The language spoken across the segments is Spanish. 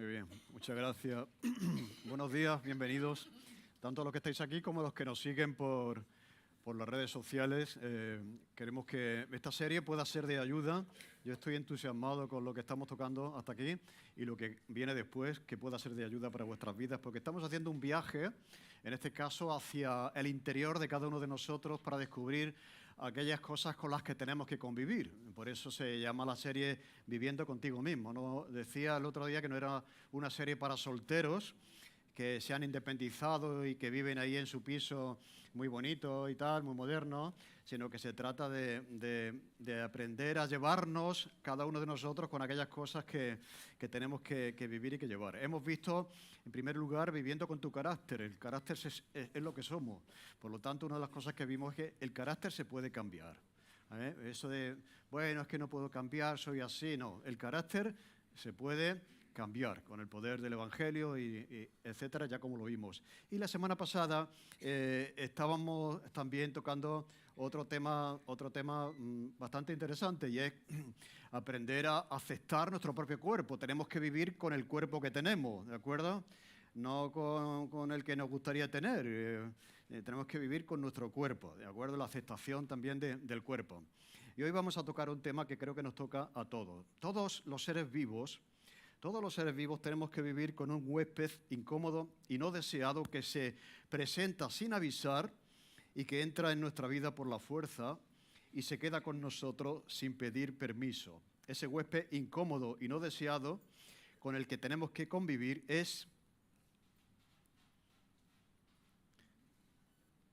Muy bien, muchas gracias. Buenos días, bienvenidos, tanto a los que estáis aquí como a los que nos siguen por las redes sociales. Queremos que esta serie pueda ser de ayuda. Yo estoy entusiasmado con lo que estamos tocando hasta aquí y lo que viene después, que pueda ser de ayuda para vuestras vidas, porque estamos haciendo un viaje, en este caso, hacia el interior de cada uno de nosotros para descubrir aquellas cosas con las que tenemos que convivir. Por eso se llama la serie Viviendo contigo mismo, ¿no? Decía el otro día que no era una serie para solteros que se han independizado y que viven ahí en su piso muy bonito y tal, muy moderno, sino que se trata de aprender a llevarnos cada uno de nosotros con aquellas cosas que tenemos que vivir y que llevar. Hemos visto, en primer lugar, viviendo con tu carácter. El carácter es lo que somos. Por lo tanto, una de las cosas que vimos es que el carácter se puede cambiar. Eso de, bueno, es que no puedo cambiar, soy así. No, el carácter se puede cambiar con el poder del Evangelio y etcétera, ya como lo vimos. Y la semana pasada estábamos también tocando otro tema bastante interesante, y es aprender a aceptar nuestro propio cuerpo. Tenemos que vivir con el cuerpo que tenemos, ¿de acuerdo? No con el que nos gustaría tener. Tenemos que vivir con nuestro cuerpo, ¿de acuerdo? La aceptación también del cuerpo. Y hoy vamos a tocar un tema que creo que nos toca a todos. Todos los seres vivos tenemos que vivir con un huésped incómodo y no deseado que se presenta sin avisar y que entra en nuestra vida por la fuerza y se queda con nosotros sin pedir permiso. Ese huésped incómodo y no deseado con el que tenemos que convivir es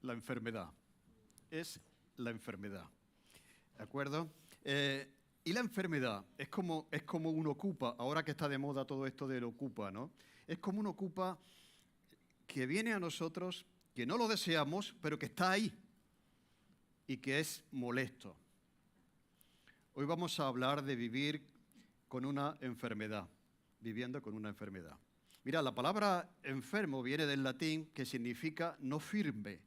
la enfermedad. Es la enfermedad. ¿De acuerdo? Y la enfermedad es como un ocupa, ahora que está de moda todo esto del ocupa, ¿no? Es como un ocupa que viene a nosotros, que no lo deseamos, pero que está ahí y que es molesto. Hoy vamos a hablar de vivir con una enfermedad, viviendo con una enfermedad. Mira, la palabra enfermo viene del latín, que significa no firme,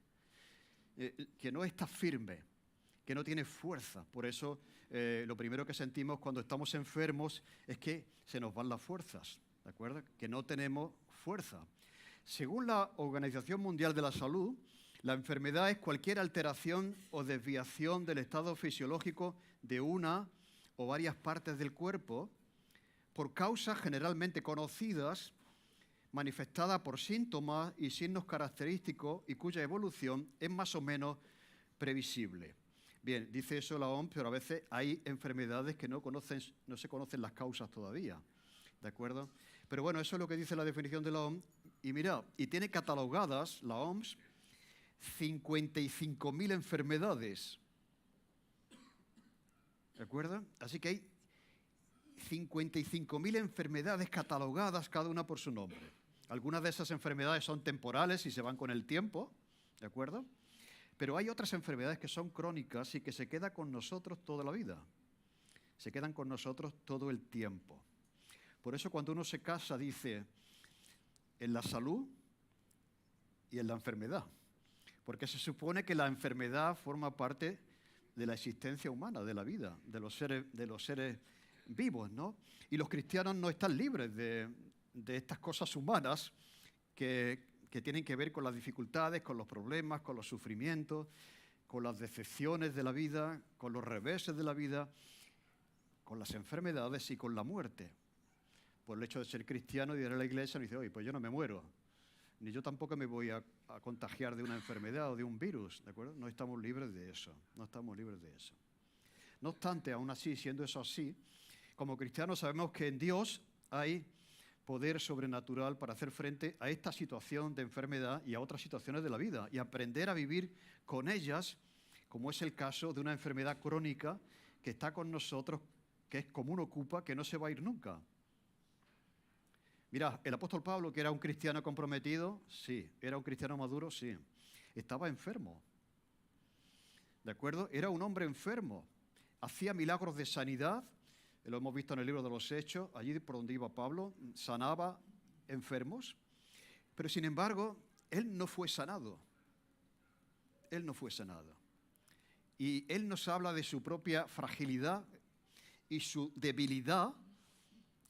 que no está firme, que no tiene fuerza. Por eso lo primero que sentimos cuando estamos enfermos es que se nos van las fuerzas, ¿de acuerdo? Que no tenemos fuerza. Según la Organización Mundial de la Salud, la enfermedad es cualquier alteración o desviación del estado fisiológico de una o varias partes del cuerpo por causas generalmente conocidas, manifestada por síntomas y signos característicos y cuya evolución es más o menos previsible. Bien, dice eso la OMS, pero a veces hay enfermedades que no se conocen las causas todavía, ¿de acuerdo? Pero bueno, eso es lo que dice la definición de la OMS. Y mira, y tiene catalogadas la OMS 55.000 enfermedades, ¿de acuerdo? Así que hay 55.000 enfermedades catalogadas, cada una por su nombre. Algunas de esas enfermedades son temporales y se van con el tiempo, ¿de acuerdo? Pero hay otras enfermedades que son crónicas y que se quedan con nosotros toda la vida. Se quedan con nosotros todo el tiempo. Por eso cuando uno se casa dice en la salud y en la enfermedad. Porque se supone que la enfermedad forma parte de la existencia humana, de la vida, de los seres vivos, ¿no? Y los cristianos no están libres de estas cosas humanas que tienen que ver con las dificultades, con los problemas, con los sufrimientos, con las decepciones de la vida, con los reveses de la vida, con las enfermedades y con la muerte. Por el hecho de ser cristiano y de ir a la iglesia, me dice, oye, pues yo no me muero, ni yo tampoco me voy a contagiar de una enfermedad o de un virus, ¿de acuerdo? No estamos libres de eso, no estamos libres de eso. No obstante, aún así, siendo eso así, como cristianos sabemos que en Dios hay poder sobrenatural para hacer frente a esta situación de enfermedad y a otras situaciones de la vida y aprender a vivir con ellas, como es el caso de una enfermedad crónica que está con nosotros, que es como un ocupa, que no se va a ir nunca. Mira, el apóstol Pablo, que era un cristiano comprometido, sí. Era un cristiano maduro, sí. Estaba enfermo, ¿de acuerdo? Era un hombre enfermo. Hacía milagros de sanidad. Lo hemos visto en el libro de los Hechos, allí por donde iba Pablo, sanaba enfermos, pero sin embargo, él no fue sanado. Él no fue sanado. Y él nos habla de su propia fragilidad y su debilidad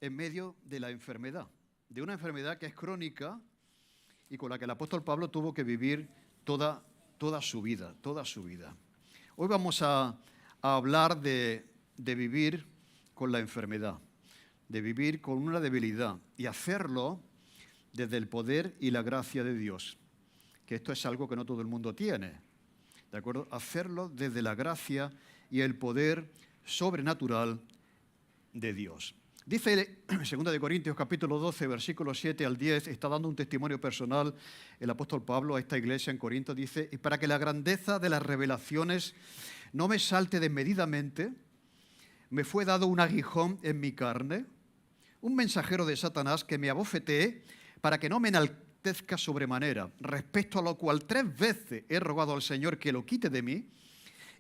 en medio de la enfermedad. de una enfermedad que es crónica y con la que el apóstol Pablo tuvo que vivir toda su vida. Hoy vamos a hablar de vivir con la enfermedad, de vivir con una debilidad y hacerlo desde el poder y la gracia de Dios, que esto es algo que no todo el mundo tiene, ¿de acuerdo? Hacerlo desde la gracia y el poder sobrenatural de Dios. Dice en 2 Corintios capítulo 12, versículos 7 al 10, está dando un testimonio personal el apóstol Pablo a esta iglesia en Corinto, dice: y para que la grandeza de las revelaciones no me salte desmedidamente, me fue dado un aguijón en mi carne, un mensajero de Satanás que me abofetee para que no me enaltezca sobremanera, respecto a lo cual 3 veces he rogado al Señor que lo quite de mí,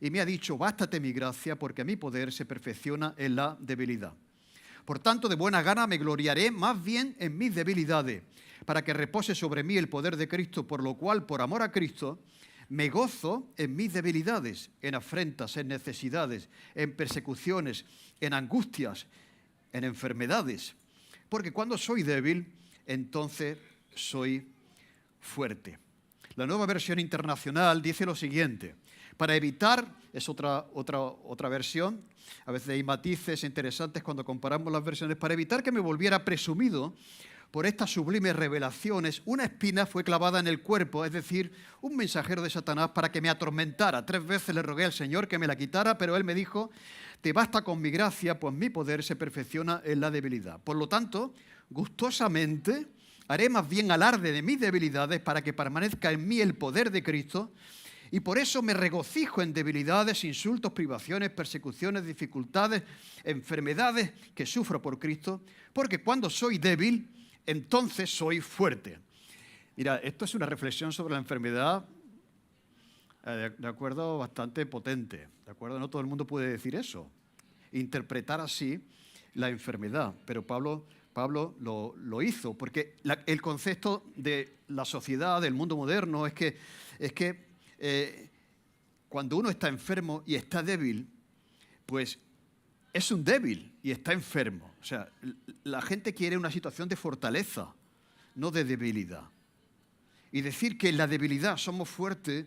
y me ha dicho: bástate mi gracia, porque mi poder se perfecciona en la debilidad. Por tanto, de buena gana me gloriaré más bien en mis debilidades, para que repose sobre mí el poder de Cristo, por lo cual, por amor a Cristo, me gozo en mis debilidades, en afrentas, en necesidades, en persecuciones, en angustias, en enfermedades. Porque cuando soy débil, entonces soy fuerte. La Nueva Versión Internacional dice lo siguiente: para evitar, es otra versión, a veces hay matices interesantes cuando comparamos las versiones, para evitar que me volviera presumido por estas sublimes revelaciones, una espina fue clavada en el cuerpo, es decir, un mensajero de Satanás para que me atormentara. 3 veces le rogué al Señor que me la quitara, pero Él me dijo: te basta con mi gracia, pues mi poder se perfecciona en la debilidad. Por lo tanto, gustosamente haré más bien alarde de mis debilidades para que permanezca en mí el poder de Cristo. Y por eso me regocijo en debilidades, insultos, privaciones, persecuciones, dificultades, enfermedades que sufro por Cristo, porque cuando soy débil, entonces soy fuerte. Mira, esto es una reflexión sobre la enfermedad, de acuerdo, bastante potente, de acuerdo, no todo el mundo puede decir eso, interpretar así la enfermedad, pero Pablo lo hizo, porque el concepto de la sociedad, del mundo moderno, es que cuando uno está enfermo y está débil, pues es un débil y está enfermo. O sea, la gente quiere una situación de fortaleza, no de debilidad. Y decir que en la debilidad somos fuertes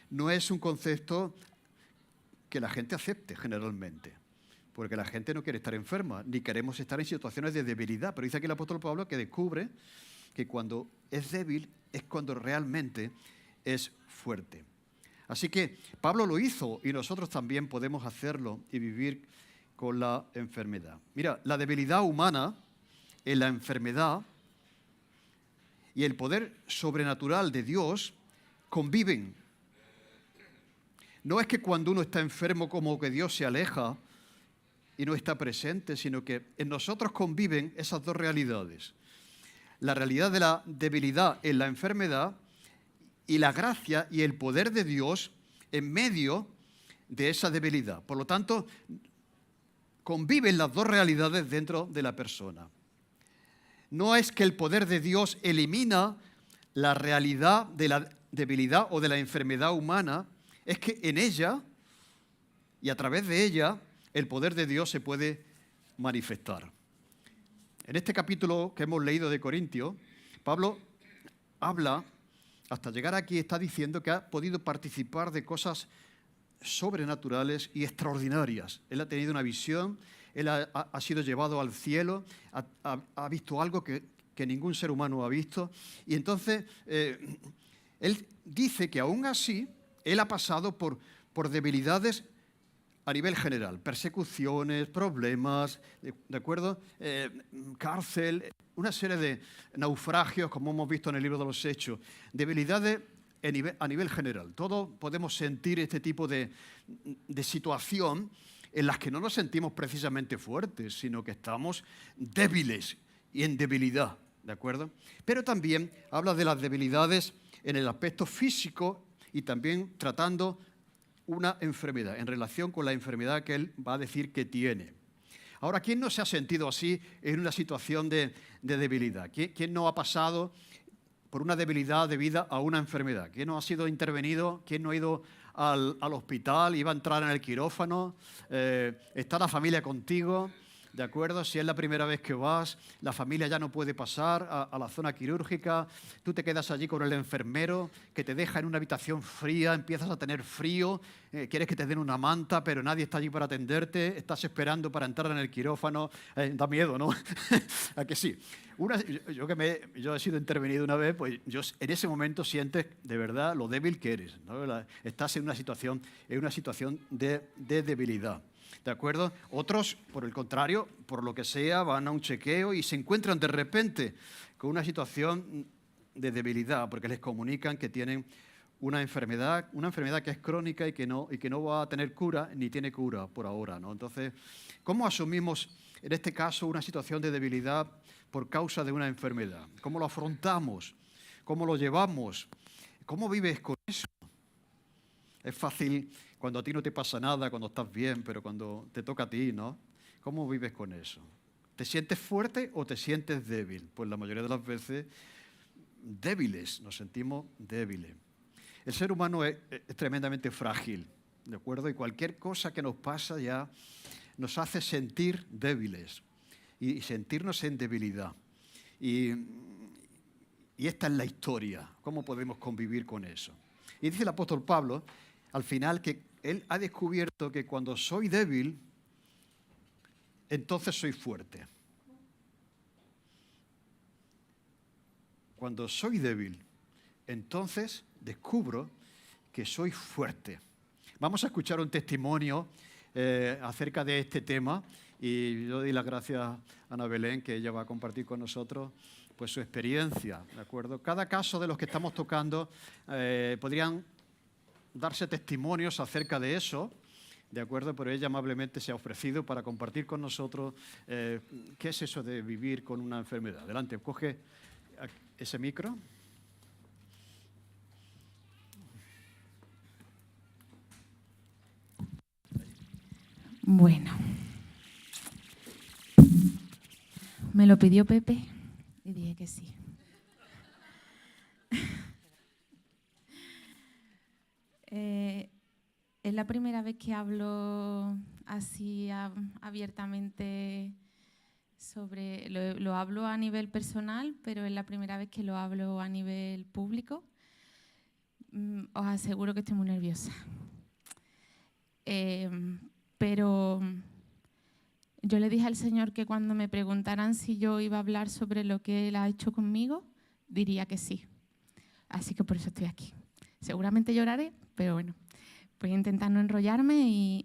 no es un concepto que la gente acepte generalmente, porque la gente no quiere estar enferma, ni queremos estar en situaciones de debilidad. Pero dice aquí el apóstol Pablo que descubre que cuando es débil es cuando realmente es fuerte. Así que Pablo lo hizo y nosotros también podemos hacerlo y vivir con la enfermedad. Mira, la debilidad humana en la enfermedad y el poder sobrenatural de Dios conviven. No es que cuando uno está enfermo como que Dios se aleja y no está presente, sino que en nosotros conviven esas dos realidades. La realidad de la debilidad en la enfermedad y la gracia y el poder de Dios en medio de esa debilidad. Por lo tanto, conviven las dos realidades dentro de la persona. No es que el poder de Dios elimina la realidad de la debilidad o de la enfermedad humana, es que en ella y a través de ella el poder de Dios se puede manifestar. En este capítulo que hemos leído de Corintios, Pablo habla, hasta llegar aquí está diciendo que ha podido participar de cosas sobrenaturales y extraordinarias. Él ha tenido una visión, él ha sido llevado al cielo, ha visto algo que ningún ser humano ha visto. Y entonces él dice que aún así él ha pasado por debilidades a nivel general, persecuciones, problemas, ¿de acuerdo? Cárcel, una serie de naufragios, como hemos visto en el libro de los Hechos, debilidades a nivel general. Todos podemos sentir este tipo de situación en las que no nos sentimos precisamente fuertes, sino que estamos débiles y en debilidad, ¿de acuerdo? Pero también habla de las debilidades en el aspecto físico y también tratando una enfermedad, en relación con la enfermedad que él va a decir que tiene. Ahora, ¿quién no se ha sentido así en una situación de debilidad? ¿Quién no ha pasado por una debilidad debida a una enfermedad? ¿Quién no ha sido intervenido? ¿Quién no ha ido al hospital? ¿Iba a entrar en el quirófano? ¿Está la familia contigo? ¿de acuerdo? Si es la primera vez que vas, la familia ya no puede pasar a la zona quirúrgica, tú te quedas allí con el enfermero que te deja en una habitación fría, empiezas a tener frío, quieres que te den una manta, pero nadie está allí para atenderte, estás esperando para entrar en el quirófano, da miedo, ¿no? ¿A que sí? Yo he sido intervenido una vez, pues en ese momento sientes de verdad lo débil que eres, ¿no? Estás en una situación de debilidad. ¿De acuerdo? Otros, por el contrario, por lo que sea, van a un chequeo y se encuentran de repente con una situación de debilidad, porque les comunican que tienen una enfermedad que es crónica y que no va a tener cura, ni tiene cura por ahora, ¿no? Entonces, ¿cómo asumimos en este caso una situación de debilidad por causa de una enfermedad? ¿Cómo lo afrontamos? ¿Cómo lo llevamos? ¿Cómo vives con eso? Es fácil cuando a ti no te pasa nada, cuando estás bien, pero cuando te toca a ti, ¿no? ¿Cómo vives con eso? ¿Te sientes fuerte o te sientes débil? Pues la mayoría de las veces débiles, nos sentimos débiles. El ser humano es tremendamente frágil, ¿de acuerdo? Y cualquier cosa que nos pasa ya nos hace sentir débiles y sentirnos en debilidad. Y esta es la historia. ¿Cómo podemos convivir con eso? Y dice el apóstol Pablo, al final, que él ha descubierto que cuando soy débil, entonces soy fuerte. Cuando soy débil, entonces descubro que soy fuerte. Vamos a escuchar un testimonio acerca de este tema y yo doy las gracias a Ana Belén, que ella va a compartir con nosotros pues su experiencia, ¿de acuerdo? Cada caso de los que estamos tocando podrían darse testimonios acerca de eso, ¿de acuerdo? Pero ella amablemente se ha ofrecido para compartir con nosotros qué es eso de vivir con una enfermedad. Adelante, coge ese micro. Bueno, me lo pidió Pepe y dije que sí. Es la primera vez que hablo así abiertamente sobre, lo hablo a nivel personal, pero es la primera vez que lo hablo a nivel público. Os aseguro que estoy muy nerviosa. Pero yo le dije al Señor que cuando me preguntaran si yo iba a hablar sobre lo que Él ha hecho conmigo, diría que sí. Así que por eso estoy aquí. Seguramente lloraré, pero bueno, voy a intentar no enrollarme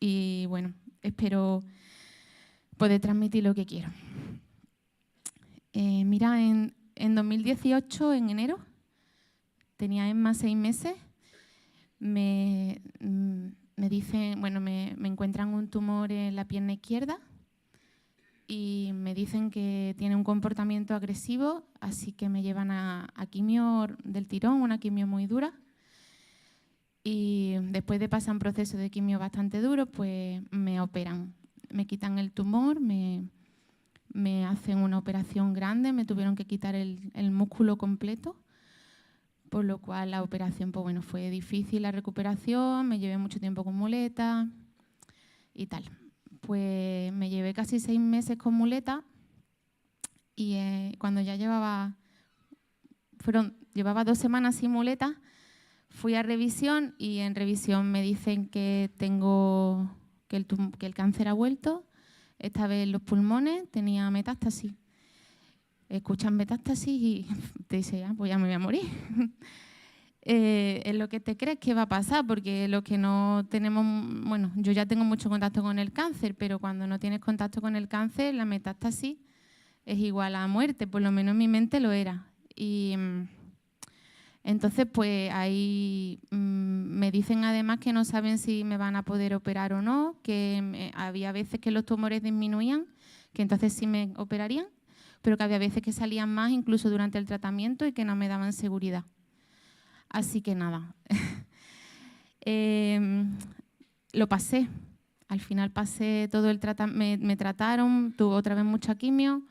y bueno, espero poder transmitir lo que quiero. Mira, en 2018, en enero, tenía Emma 6 meses, me dicen, bueno, me encuentran un tumor en la pierna izquierda y me dicen que tiene un comportamiento agresivo, así que me llevan a quimio del tirón, una quimio muy dura. Y después de pasar un proceso de quimio bastante duro, pues me operan. Me quitan el tumor, me hacen una operación grande, me tuvieron que quitar el músculo completo, por lo cual la operación, pues bueno, fue difícil la recuperación, me llevé mucho tiempo con muleta y tal. Pues me llevé casi 6 meses con muleta y cuando ya llevaba 2 semanas sin muleta, fui a revisión y en revisión me dicen que el cáncer ha vuelto, esta vez en los pulmones, tenía metástasis. Escuchan metástasis y te dicen, pues ya me voy a morir. Es lo que te crees que va a pasar, porque lo que no tenemos, bueno, yo ya tengo mucho contacto con el cáncer, pero cuando no tienes contacto con el cáncer, la metástasis es igual a muerte, por lo menos en mi mente lo era. Y entonces, pues ahí me dicen además que no saben si me van a poder operar o no, que había veces que los tumores disminuían, que entonces sí me operarían, pero que había veces que salían más incluso durante el tratamiento y que no me daban seguridad. Así que nada, lo pasé. Al final pasé todo el tratamiento, me trataron, tuve otra vez mucha quimio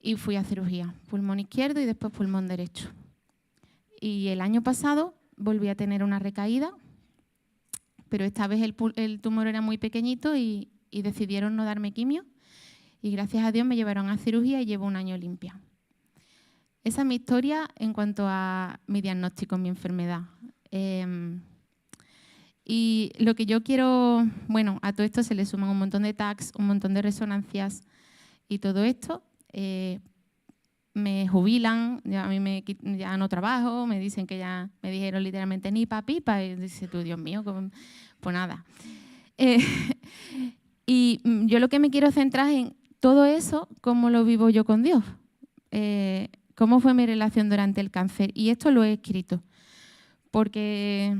y fui a cirugía, pulmón izquierdo y después pulmón derecho. Y el año pasado volví a tener una recaída, pero esta vez el tumor era muy pequeñito y y decidieron no darme quimio y gracias a Dios me llevaron a cirugía y llevo 1 año limpia. Esa es mi historia en cuanto a mi diagnóstico, mi enfermedad. Y lo que yo quiero, bueno, a todo esto se le suman un montón de tags, un montón de resonancias y todo esto. Me jubilan, ya a mí ya no trabajo, me dicen que ya, me dijeron literalmente ni pa' pipa, y dice tú, Dios mío, pues nada. Y yo lo que me quiero centrar en todo eso, cómo lo vivo yo con Dios, cómo fue mi relación durante el cáncer. Y esto lo he escrito, porque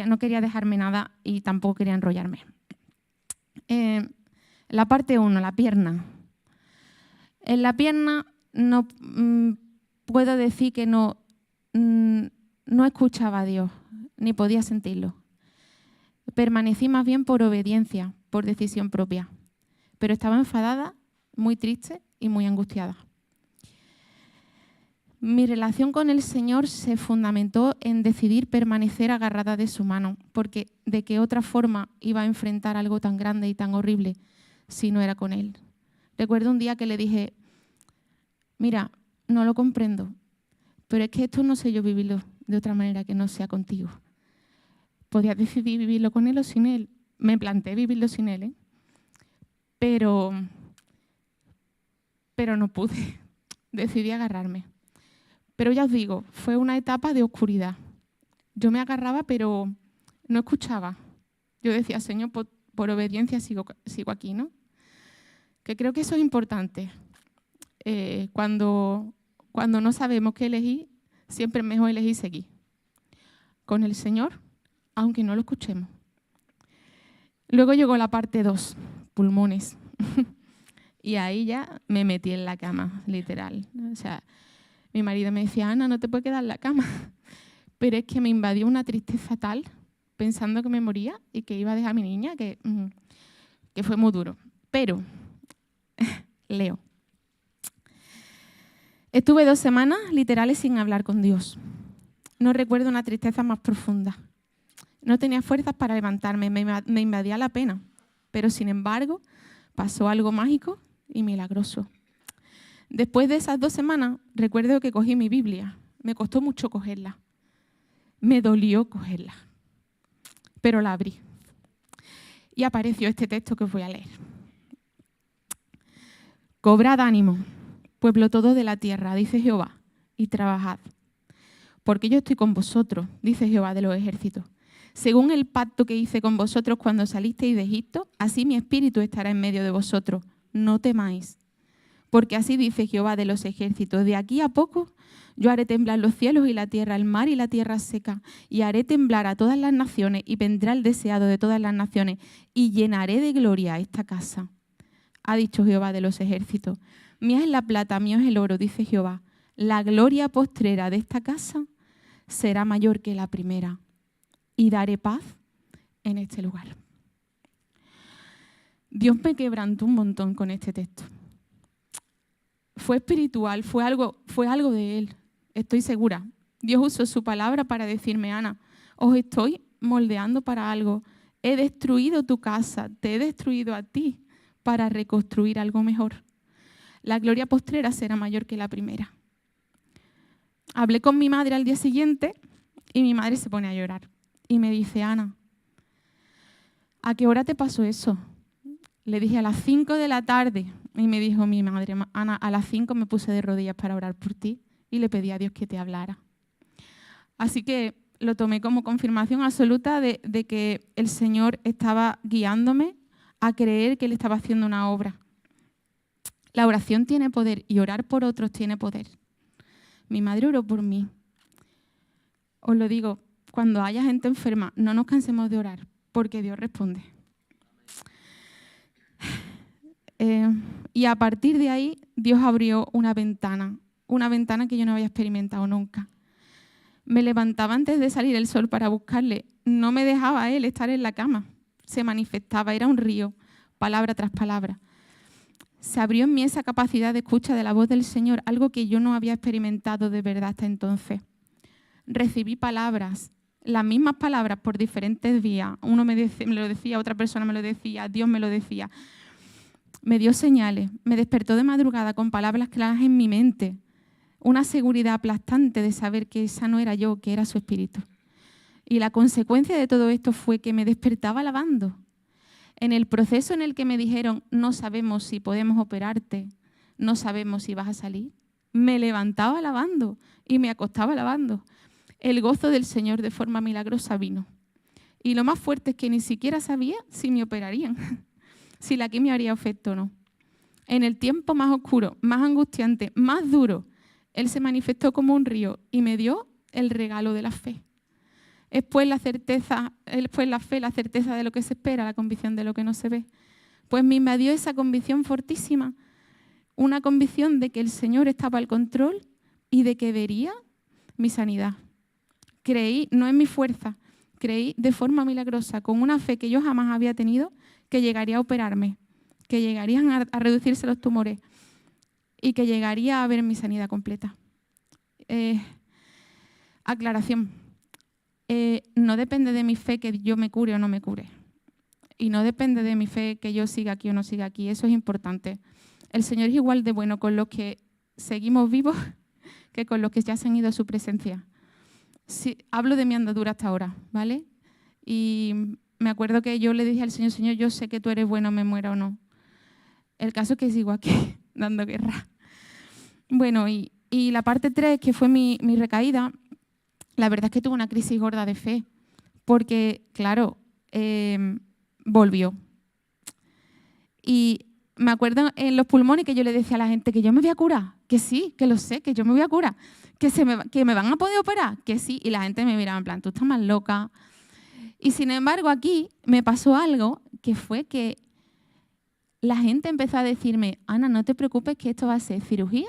no quería dejarme nada y tampoco quería enrollarme. La parte 1, la pierna. En la pierna no puedo decir que no escuchaba a Dios, ni podía sentirlo. Permanecí más bien por obediencia, por decisión propia. Pero estaba enfadada, muy triste y muy angustiada. Mi relación con el Señor se fundamentó en decidir permanecer agarrada de su mano, porque de qué otra forma iba a enfrentar algo tan grande y tan horrible si no era con Él. Recuerdo un día que le dije, mira, no lo comprendo, pero es que esto no sé yo vivirlo de otra manera que no sea contigo. Podía decidir vivirlo con Él o sin Él. Me planteé vivirlo sin Él, ¿eh? Pero no pude. Decidí agarrarme. Pero ya os digo, fue una etapa de oscuridad. Yo me agarraba, pero no escuchaba. Yo decía, Señor, por obediencia sigo aquí, ¿no? Que creo que eso es importante. Cuando no sabemos qué elegir, siempre es mejor elegir seguir con el Señor, aunque no lo escuchemos. Luego llegó la parte 2, pulmones. Y ahí ya me metí en la cama, literal. O sea, mi marido me decía, Ana, no te puedes quedar en la cama. Pero es que me invadió una tristeza tal, pensando que me moría y que iba a dejar a mi niña, que fue muy duro. Pero, leo. Estuve 2 semanas literales sin hablar con Dios. No recuerdo una tristeza más profunda. No tenía fuerzas para levantarme, me invadía la pena. Pero, sin embargo, pasó algo mágico y milagroso. Después de esas 2 semanas, recuerdo que cogí mi Biblia. Me costó mucho cogerla. Me dolió cogerla. Pero la abrí. Y apareció este texto que os voy a leer. Cobrad ánimo, pueblo todo de la tierra, dice Jehová, y trabajad. Porque yo estoy con vosotros, dice Jehová de los ejércitos. Según el pacto que hice con vosotros cuando salisteis de Egipto, así mi espíritu estará en medio de vosotros. No temáis. Porque así dice Jehová de los ejércitos, de aquí a poco yo haré temblar los cielos y la tierra, el mar y la tierra seca, y haré temblar a todas las naciones, y vendrá el deseado de todas las naciones, y llenaré de gloria esta casa. Ha dicho Jehová de los ejércitos. Mía es la plata, mío es el oro, dice Jehová. La gloria postrera de esta casa será mayor que la primera, y daré paz en este lugar. Dios me quebrantó un montón con este texto. Fue espiritual, fue algo de Él, estoy segura. Dios usó su palabra para decirme, Ana, os estoy moldeando para algo. He destruido tu casa, te he destruido a ti para reconstruir algo mejor. La gloria postrera será mayor que la primera. Hablé con mi madre al día siguiente y mi madre se pone a llorar. Y me dice, Ana, ¿a qué hora te pasó eso? Le dije a las 5 de la tarde. Y me dijo mi madre, Ana, a las 5 me puse de rodillas para orar por ti y le pedí a Dios que te hablara. Así que lo tomé como confirmación absoluta de que el Señor estaba guiándome a creer que Él estaba haciendo una obra. La oración tiene poder y orar por otros tiene poder. Mi madre oró por mí. Os lo digo, cuando haya gente enferma, no nos cansemos de orar, porque Dios responde. Y a partir de ahí, Dios abrió una ventana que yo no había experimentado nunca. Me levantaba antes de salir el sol para buscarle. No me dejaba a Él estar en la cama. Se manifestaba, era un río, palabra tras palabra. Se abrió en mí esa capacidad de escucha de la voz del Señor, algo que yo no había experimentado de verdad hasta entonces. Recibí palabras las mismas palabras por diferentes vías. Uno me lo decía, otra persona me lo decía, Dios me lo decía. Me dio señales, me despertó de madrugada con palabras claras en mi mente. Una seguridad aplastante de saber que esa no era yo, que era su espíritu. Y la consecuencia de todo esto fue que me despertaba alabando. En el proceso en el que me dijeron, no sabemos si podemos operarte, no sabemos si vas a salir, me levantaba alabando y me acostaba alabando. El gozo del Señor de forma milagrosa vino. Y lo más fuerte es que ni siquiera sabía si me operarían, si la quimio haría efecto o no. En el tiempo más oscuro, más angustiante, más duro, Él se manifestó como un río y me dio el regalo de la fe. Después la fe, la certeza de lo que se espera, la convicción de lo que no se ve. Pues me invadió esa convicción fortísima, una convicción de que el Señor estaba al control y de que vería mi sanidad. Creí, no en mi fuerza, creí de forma milagrosa, con una fe que yo jamás había tenido, que llegaría a operarme, que llegarían a reducirse los tumores y que llegaría a ver mi sanidad completa. Aclaración. No depende de mi fe que yo me cure o no me cure. Y no depende de mi fe que yo siga aquí o no siga aquí. Eso es importante. El Señor es igual de bueno con los que seguimos vivos que con los que ya se han ido a su presencia. Sí, hablo de mi andadura hasta ahora, ¿vale? Y me acuerdo que yo le dije al Señor, Señor, yo sé que tú eres bueno, me muera o no. El caso es que sigo aquí, dando guerra. Bueno, y la parte 3, que fue mi recaída, la verdad es que tuve una crisis gorda de fe, porque, claro, volvió. Y me acuerdo en los pulmones que yo le decía a la gente que yo me voy a curar, que sí, que lo sé, que yo me voy a curar, que me van a poder operar, que sí. Y la gente me miraba en plan, tú estás más loca. Y sin embargo aquí me pasó algo que fue que la gente empezó a decirme, Ana, no te preocupes que esto va a ser cirugía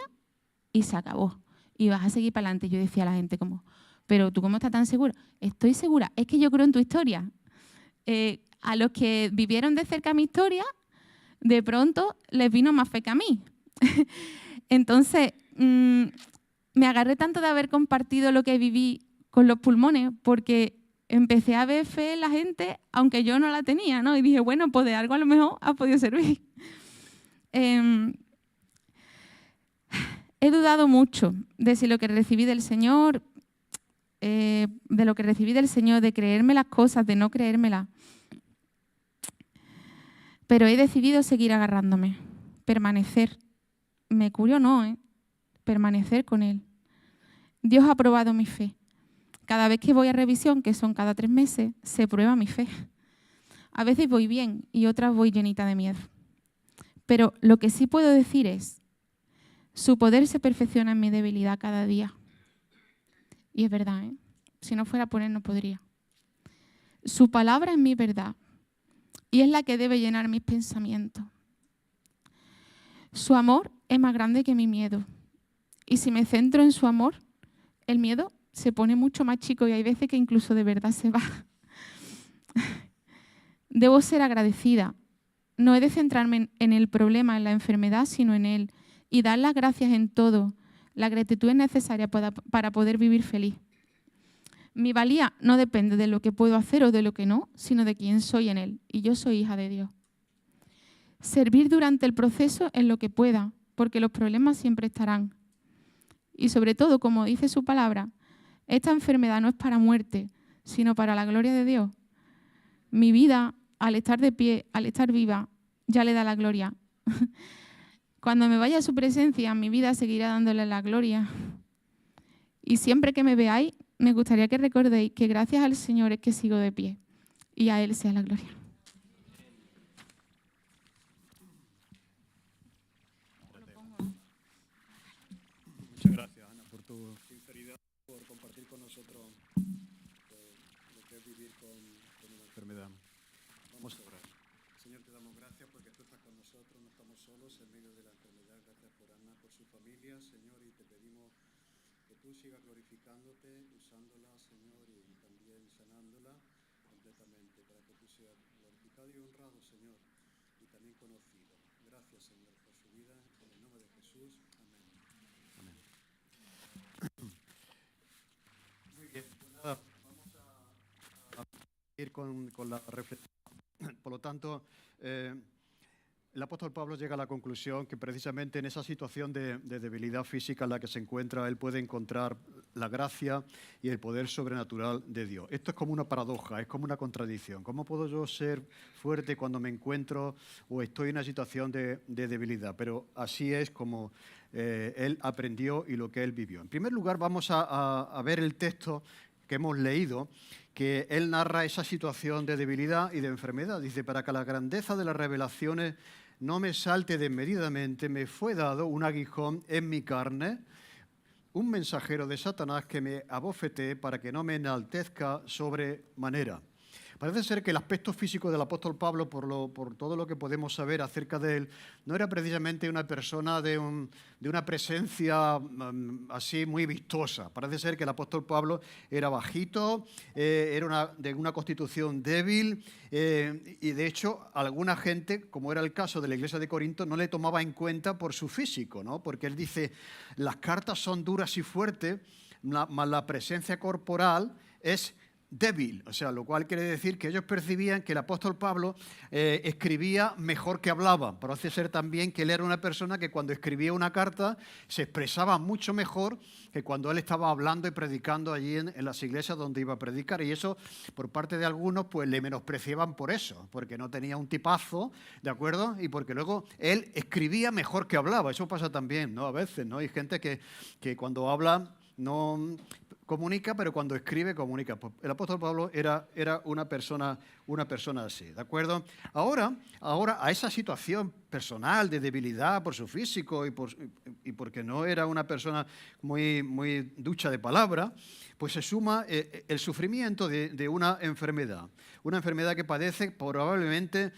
y se acabó. Y vas a seguir para adelante. Yo decía a la gente como, pero ¿tú cómo estás tan segura? Estoy segura, es que yo creo en tu historia. A los que vivieron de cerca mi historia, de pronto les vino más fe que a mí. Entonces, me agarré tanto de haber compartido lo que viví con los pulmones, porque empecé a ver fe en la gente, aunque yo no la tenía, ¿no? Y dije, bueno, pues de algo a lo mejor ha podido servir. He dudado mucho de si lo que recibí del Señor, de creerme las cosas, de no creérmelas. Pero he decidido seguir agarrándome, permanecer. Me cure o no, permanecer con Él. Dios ha probado mi fe. Cada vez que voy a revisión, que son cada 3 meses, se prueba mi fe. A veces voy bien y otras voy llenita de miedo. Pero lo que sí puedo decir es, su poder se perfecciona en mi debilidad cada día. Y es verdad, si no fuera por Él no podría. Su palabra es mi verdad y es la que debe llenar mis pensamientos. Su amor es más grande que mi miedo. Y si me centro en su amor, el miedo se pone mucho más chico y hay veces que incluso de verdad se va. Debo ser agradecida. No he de centrarme en el problema, en la enfermedad, sino en Él. Y dar las gracias en todo. La gratitud es necesaria para poder vivir feliz. Mi valía no depende de lo que puedo hacer o de lo que no, sino de quién soy en Él. Y yo soy hija de Dios. Servir durante el proceso en lo que pueda, porque los problemas siempre estarán. Y sobre todo, como dice su palabra, esta enfermedad no es para muerte, sino para la gloria de Dios. Mi vida, al estar de pie, al estar viva, ya le da la gloria. Cuando me vaya a su presencia, mi vida seguirá dándole la gloria. Y siempre que me veáis, me gustaría que recordéis que gracias al Señor es que sigo de pie. Y a Él sea la gloria. Muchas gracias, Ana, por tu sinceridad, por compartir con nosotros lo que es vivir con una enfermedad. Vamos a orar. Señor, te damos gracias porque tú estás con nosotros, no estamos solos en medio de la enfermedad. Gracias por Ana, por su familia, Señor, y te pedimos que tú sigas glorificándote, usándola, Señor, y también sanándola completamente, para que tú seas glorificado y honrado, Señor, y también conocido. Gracias, Señor, por su vida, en el nombre de Jesús. Amén. Amén. Muy bien, pues nada, vamos a ir con la reflexión. Por lo tanto, el apóstol Pablo llega a la conclusión que precisamente en esa situación de debilidad física en la que se encuentra, él puede encontrar la gracia y el poder sobrenatural de Dios. Esto es como una paradoja, es como una contradicción. ¿Cómo puedo yo ser fuerte cuando me encuentro o estoy en una situación de debilidad? Pero así es como él aprendió y lo que él vivió. En primer lugar, vamos a ver el texto que hemos leído, que él narra esa situación de debilidad y de enfermedad. Dice, para que la grandeza de las revelaciones no me salte desmedidamente, me fue dado un aguijón en mi carne, un mensajero de Satanás que me abofetee para que no me enaltezca sobremanera. Parece ser que el aspecto físico del apóstol Pablo, por todo lo que podemos saber acerca de él, no era precisamente una persona de una presencia así muy vistosa. Parece ser que el apóstol Pablo era bajito, era de una constitución débil y de hecho alguna gente, como era el caso de la iglesia de Corinto, no le tomaba en cuenta por su físico, ¿no? Porque él dice, las cartas son duras y fuertes, mas la presencia corporal es débil, o sea, lo cual quiere decir que ellos percibían que el apóstol Pablo escribía mejor que hablaba. Parece ser también que él era una persona que cuando escribía una carta se expresaba mucho mejor que cuando él estaba hablando y predicando allí en las iglesias donde iba a predicar. Y eso, por parte de algunos, pues le menospreciaban por eso, porque no tenía un tipazo, ¿de acuerdo? Y porque luego él escribía mejor que hablaba. Eso pasa también, ¿no? A veces, ¿no? Hay gente que cuando habla no comunica, pero cuando escribe comunica. El apóstol Pablo era una persona así, ¿de acuerdo? Ahora a esa situación personal de debilidad por su físico y porque no era una persona muy ducha de palabra, pues se suma el sufrimiento de una enfermedad que padece probablemente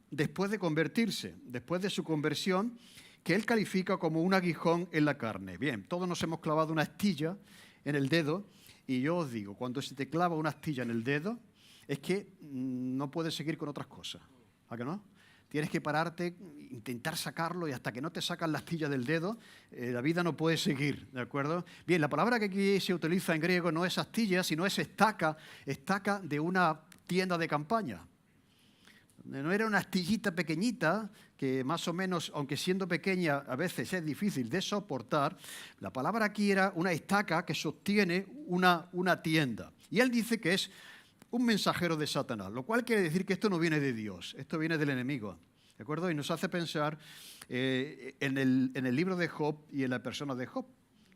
después de convertirse, después de su conversión, que él califica como un aguijón en la carne. Bien, todos nos hemos clavado una astilla en el dedo, y yo os digo, cuando se te clava una astilla en el dedo, es que no puedes seguir con otras cosas. ¿A que no? Tienes que pararte, intentar sacarlo, y hasta que no te sacan la astilla del dedo, la vida no puede seguir, ¿de acuerdo? Bien, la palabra que aquí se utiliza en griego no es astilla, sino es estaca de una tienda de campaña. No era una astillita pequeñita que más o menos, aunque siendo pequeña, a veces es difícil de soportar. La palabra aquí era una estaca que sostiene una tienda. Y él dice que es un mensajero de Satanás, lo cual quiere decir que esto no viene de Dios, esto viene del enemigo, ¿de acuerdo? Y nos hace pensar en el libro de Job y en la persona de Job,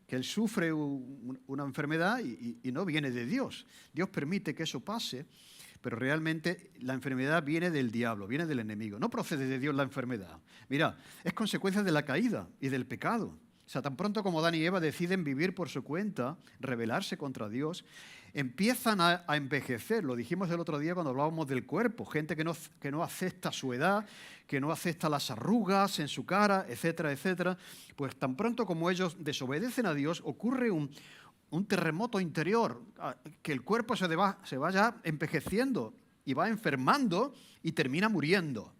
que él sufre una enfermedad y no viene de Dios. Dios permite que eso pase, pero realmente la enfermedad viene del diablo, viene del enemigo. No procede de Dios la enfermedad. Mira, es consecuencia de la caída y del pecado. O sea, tan pronto como Adán y Eva deciden vivir por su cuenta, rebelarse contra Dios, empiezan a envejecer. Lo dijimos el otro día cuando hablábamos del cuerpo. Gente que no acepta su edad, que no acepta las arrugas en su cara, etcétera, etcétera. Pues tan pronto como ellos desobedecen a Dios, ocurre un terremoto interior, que el cuerpo se vaya envejeciendo y va enfermando y termina muriendo.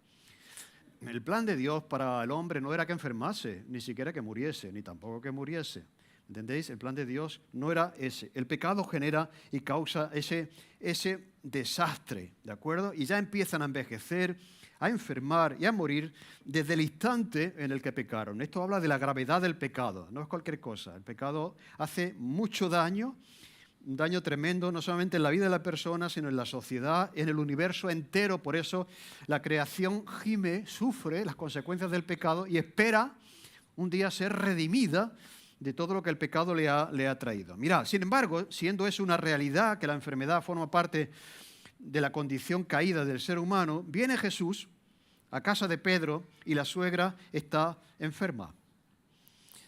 El plan de Dios para el hombre no era que enfermase, ni siquiera que muriese, ni tampoco que muriese. ¿Entendéis? El plan de Dios no era ese. El pecado genera y causa ese desastre, ¿de acuerdo? Y ya empiezan a envejecer, a enfermar y a morir desde el instante en el que pecaron. Esto habla de la gravedad del pecado, no es cualquier cosa. El pecado hace mucho daño, un daño tremendo, no solamente en la vida de la persona, sino en la sociedad, en el universo entero. Por eso la creación gime, sufre las consecuencias del pecado y espera un día ser redimida de todo lo que el pecado le ha traído. Mirad, sin embargo, siendo eso una realidad, que la enfermedad forma parte de la condición caída del ser humano, viene Jesús a casa de Pedro y la suegra está enferma,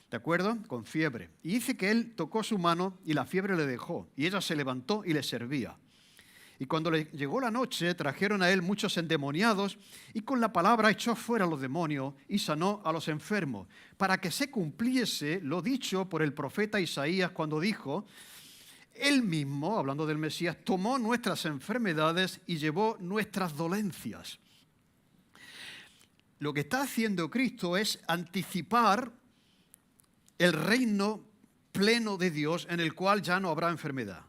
¿de acuerdo? Con fiebre. Y dice que él tocó su mano y la fiebre le dejó, y ella se levantó y le servía. Y cuando le llegó la noche, trajeron a él muchos endemoniados y con la palabra echó fuera a los demonios y sanó a los enfermos, para que se cumpliese lo dicho por el profeta Isaías cuando dijo: Él mismo, hablando del Mesías, tomó nuestras enfermedades y llevó nuestras dolencias. Lo que está haciendo Cristo es anticipar el reino pleno de Dios en el cual ya no habrá enfermedad.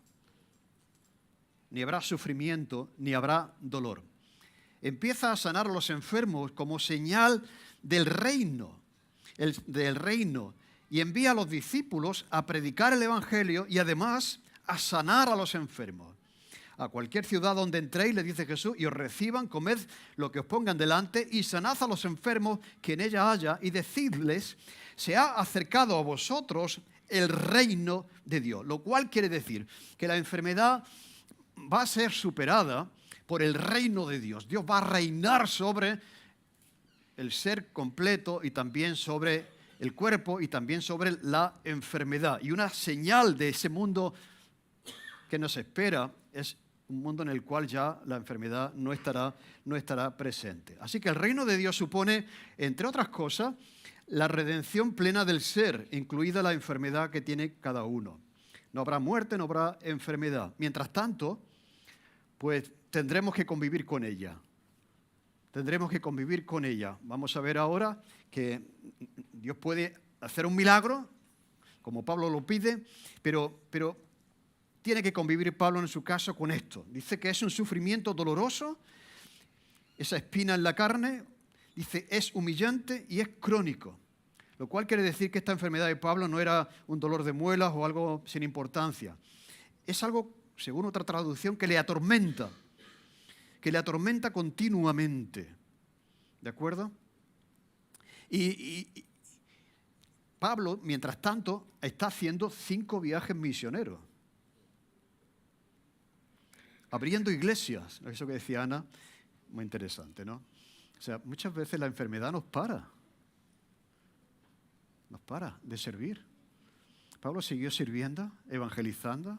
ni habrá sufrimiento, ni habrá dolor. Empieza a sanar a los enfermos como señal del reino, y envía a los discípulos a predicar el Evangelio y además a sanar a los enfermos. A cualquier ciudad donde entréis, le dice Jesús, y os reciban, comed lo que os pongan delante y sanad a los enfermos que en ella haya y decidles, se ha acercado a vosotros el reino de Dios. Lo cual quiere decir que la enfermedad va a ser superada por el reino de Dios. Dios va a reinar sobre el ser completo y también sobre el cuerpo y también sobre la enfermedad. Y una señal de ese mundo que nos espera es un mundo en el cual ya la enfermedad no estará presente. Así que el reino de Dios supone, entre otras cosas, la redención plena del ser, incluida la enfermedad que tiene cada uno. No habrá muerte, no habrá enfermedad. Mientras tanto, pues tendremos que convivir con ella. Tendremos que convivir con ella. Vamos a ver ahora que Dios puede hacer un milagro, como Pablo lo pide, pero tiene que convivir Pablo en su caso con esto. Dice que es un sufrimiento doloroso, esa espina en la carne, dice es humillante y es crónico. Lo cual quiere decir que esta enfermedad de Pablo no era un dolor de muelas o algo sin importancia. Es algo, según otra traducción, que le atormenta continuamente. ¿De acuerdo? Y Pablo, mientras tanto, está haciendo 5 viajes misioneros. Abriendo iglesias. Eso que decía Ana, muy interesante, ¿no? O sea, muchas veces la enfermedad nos para de servir. Pablo siguió sirviendo, evangelizando,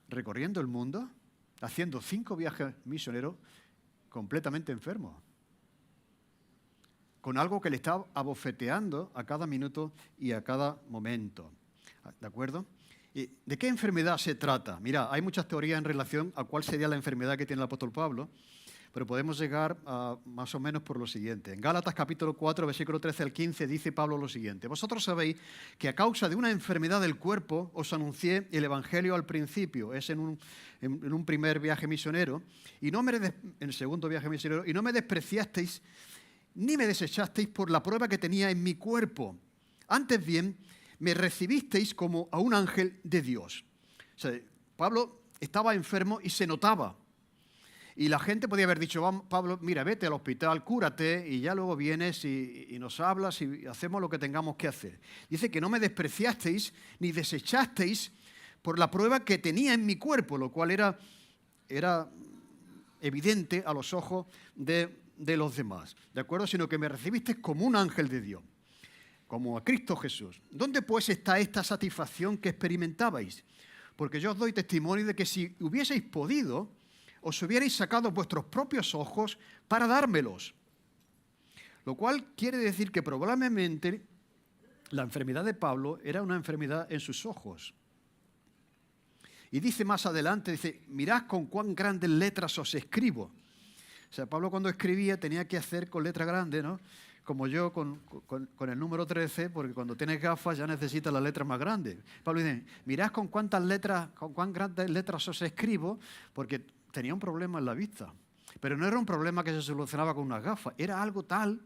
recorriendo el mundo, haciendo 5 viajes misioneros completamente enfermo, con algo que le estaba abofeteando a cada minuto y a cada momento. ¿De acuerdo? ¿Y de qué enfermedad se trata? Mira, hay muchas teorías en relación a cuál sería la enfermedad que tiene el apóstol Pablo, pero podemos llegar a más o menos por lo siguiente. En Gálatas capítulo 4, versículo 13 al 15, dice Pablo lo siguiente. Vosotros sabéis que a causa de una enfermedad del cuerpo os anuncié el Evangelio al principio. Es en un primer viaje misionero, en el segundo viaje misionero, y no me despreciasteis ni me desechasteis por la prueba que tenía en mi cuerpo. Antes bien, me recibisteis como a un ángel de Dios. O sea, Pablo estaba enfermo y se notaba. Y la gente podía haber dicho, vamos, Pablo, mira, vete al hospital, cúrate y ya luego vienes y nos hablas y hacemos lo que tengamos que hacer. Dice que no me despreciasteis ni desechasteis por la prueba que tenía en mi cuerpo, lo cual era evidente a los ojos de los demás, ¿de acuerdo? Sino que me recibisteis como un ángel de Dios, como a Cristo Jesús. ¿Dónde pues está esta satisfacción que experimentabais? Porque yo os doy testimonio de que si hubieseis podido, os hubierais sacado vuestros propios ojos para dármelos. Lo cual quiere decir que probablemente la enfermedad de Pablo era una enfermedad en sus ojos. Y dice más adelante, dice, mirad con cuán grandes letras os escribo. O sea, Pablo cuando escribía tenía que hacer con letra grande, ¿no? Como yo con el número 13, porque cuando tienes gafas ya necesitas las letras más grandes. Pablo dice, mirad con cuán grandes letras os escribo, porque tenía un problema en la vista. Pero no era un problema que se solucionaba con unas gafas, era algo tan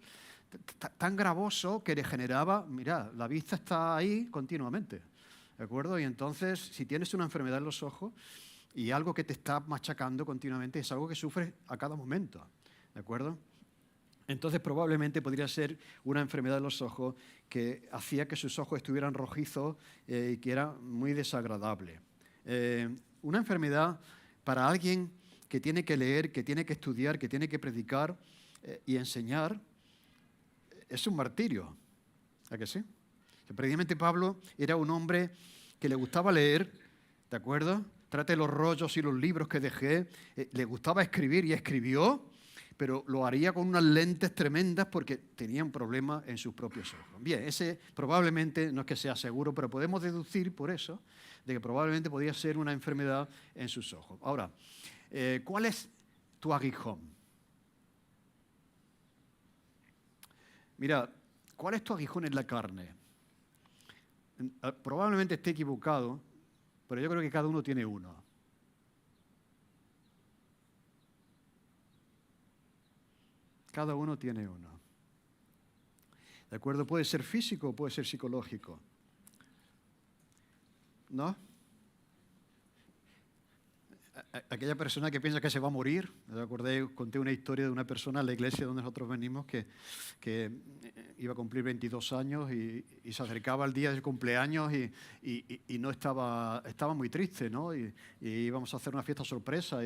gravoso que le generaba, mira, la vista está ahí continuamente, ¿de acuerdo? Y entonces, si tienes una enfermedad en los ojos y algo que te está machacando continuamente, es algo que sufres a cada momento, ¿de acuerdo? Entonces probablemente podría ser una enfermedad de los ojos que hacía que sus ojos estuvieran rojizos y que era muy desagradable. Una enfermedad para alguien que tiene que leer, que tiene que estudiar, que tiene que predicar y enseñar, es un martirio. ¿A que sí? Precisamente Pablo era un hombre que le gustaba leer, ¿de acuerdo? Trate los rollos y los libros que dejé, le gustaba escribir y escribió, pero lo haría con unas lentes tremendas porque tenía un problema en sus propios ojos. Bien, ese probablemente, no es que sea seguro, pero podemos deducir por eso de que probablemente podía ser una enfermedad en sus ojos. Ahora, ¿cuál es tu aguijón? Mira, ¿cuál es tu aguijón en la carne? Probablemente esté equivocado, pero yo creo que cada uno tiene uno. Cada uno tiene uno. ¿De acuerdo? Puede ser físico o puede ser psicológico. ¿No? Aquella persona que piensa que se va a morir. ¿Me acordé? Conté una historia de una persona en la iglesia donde nosotros venimos que iba a cumplir 22 años y se acercaba el día del cumpleaños y no estaba muy triste, ¿no? Y íbamos a hacer una fiesta sorpresa.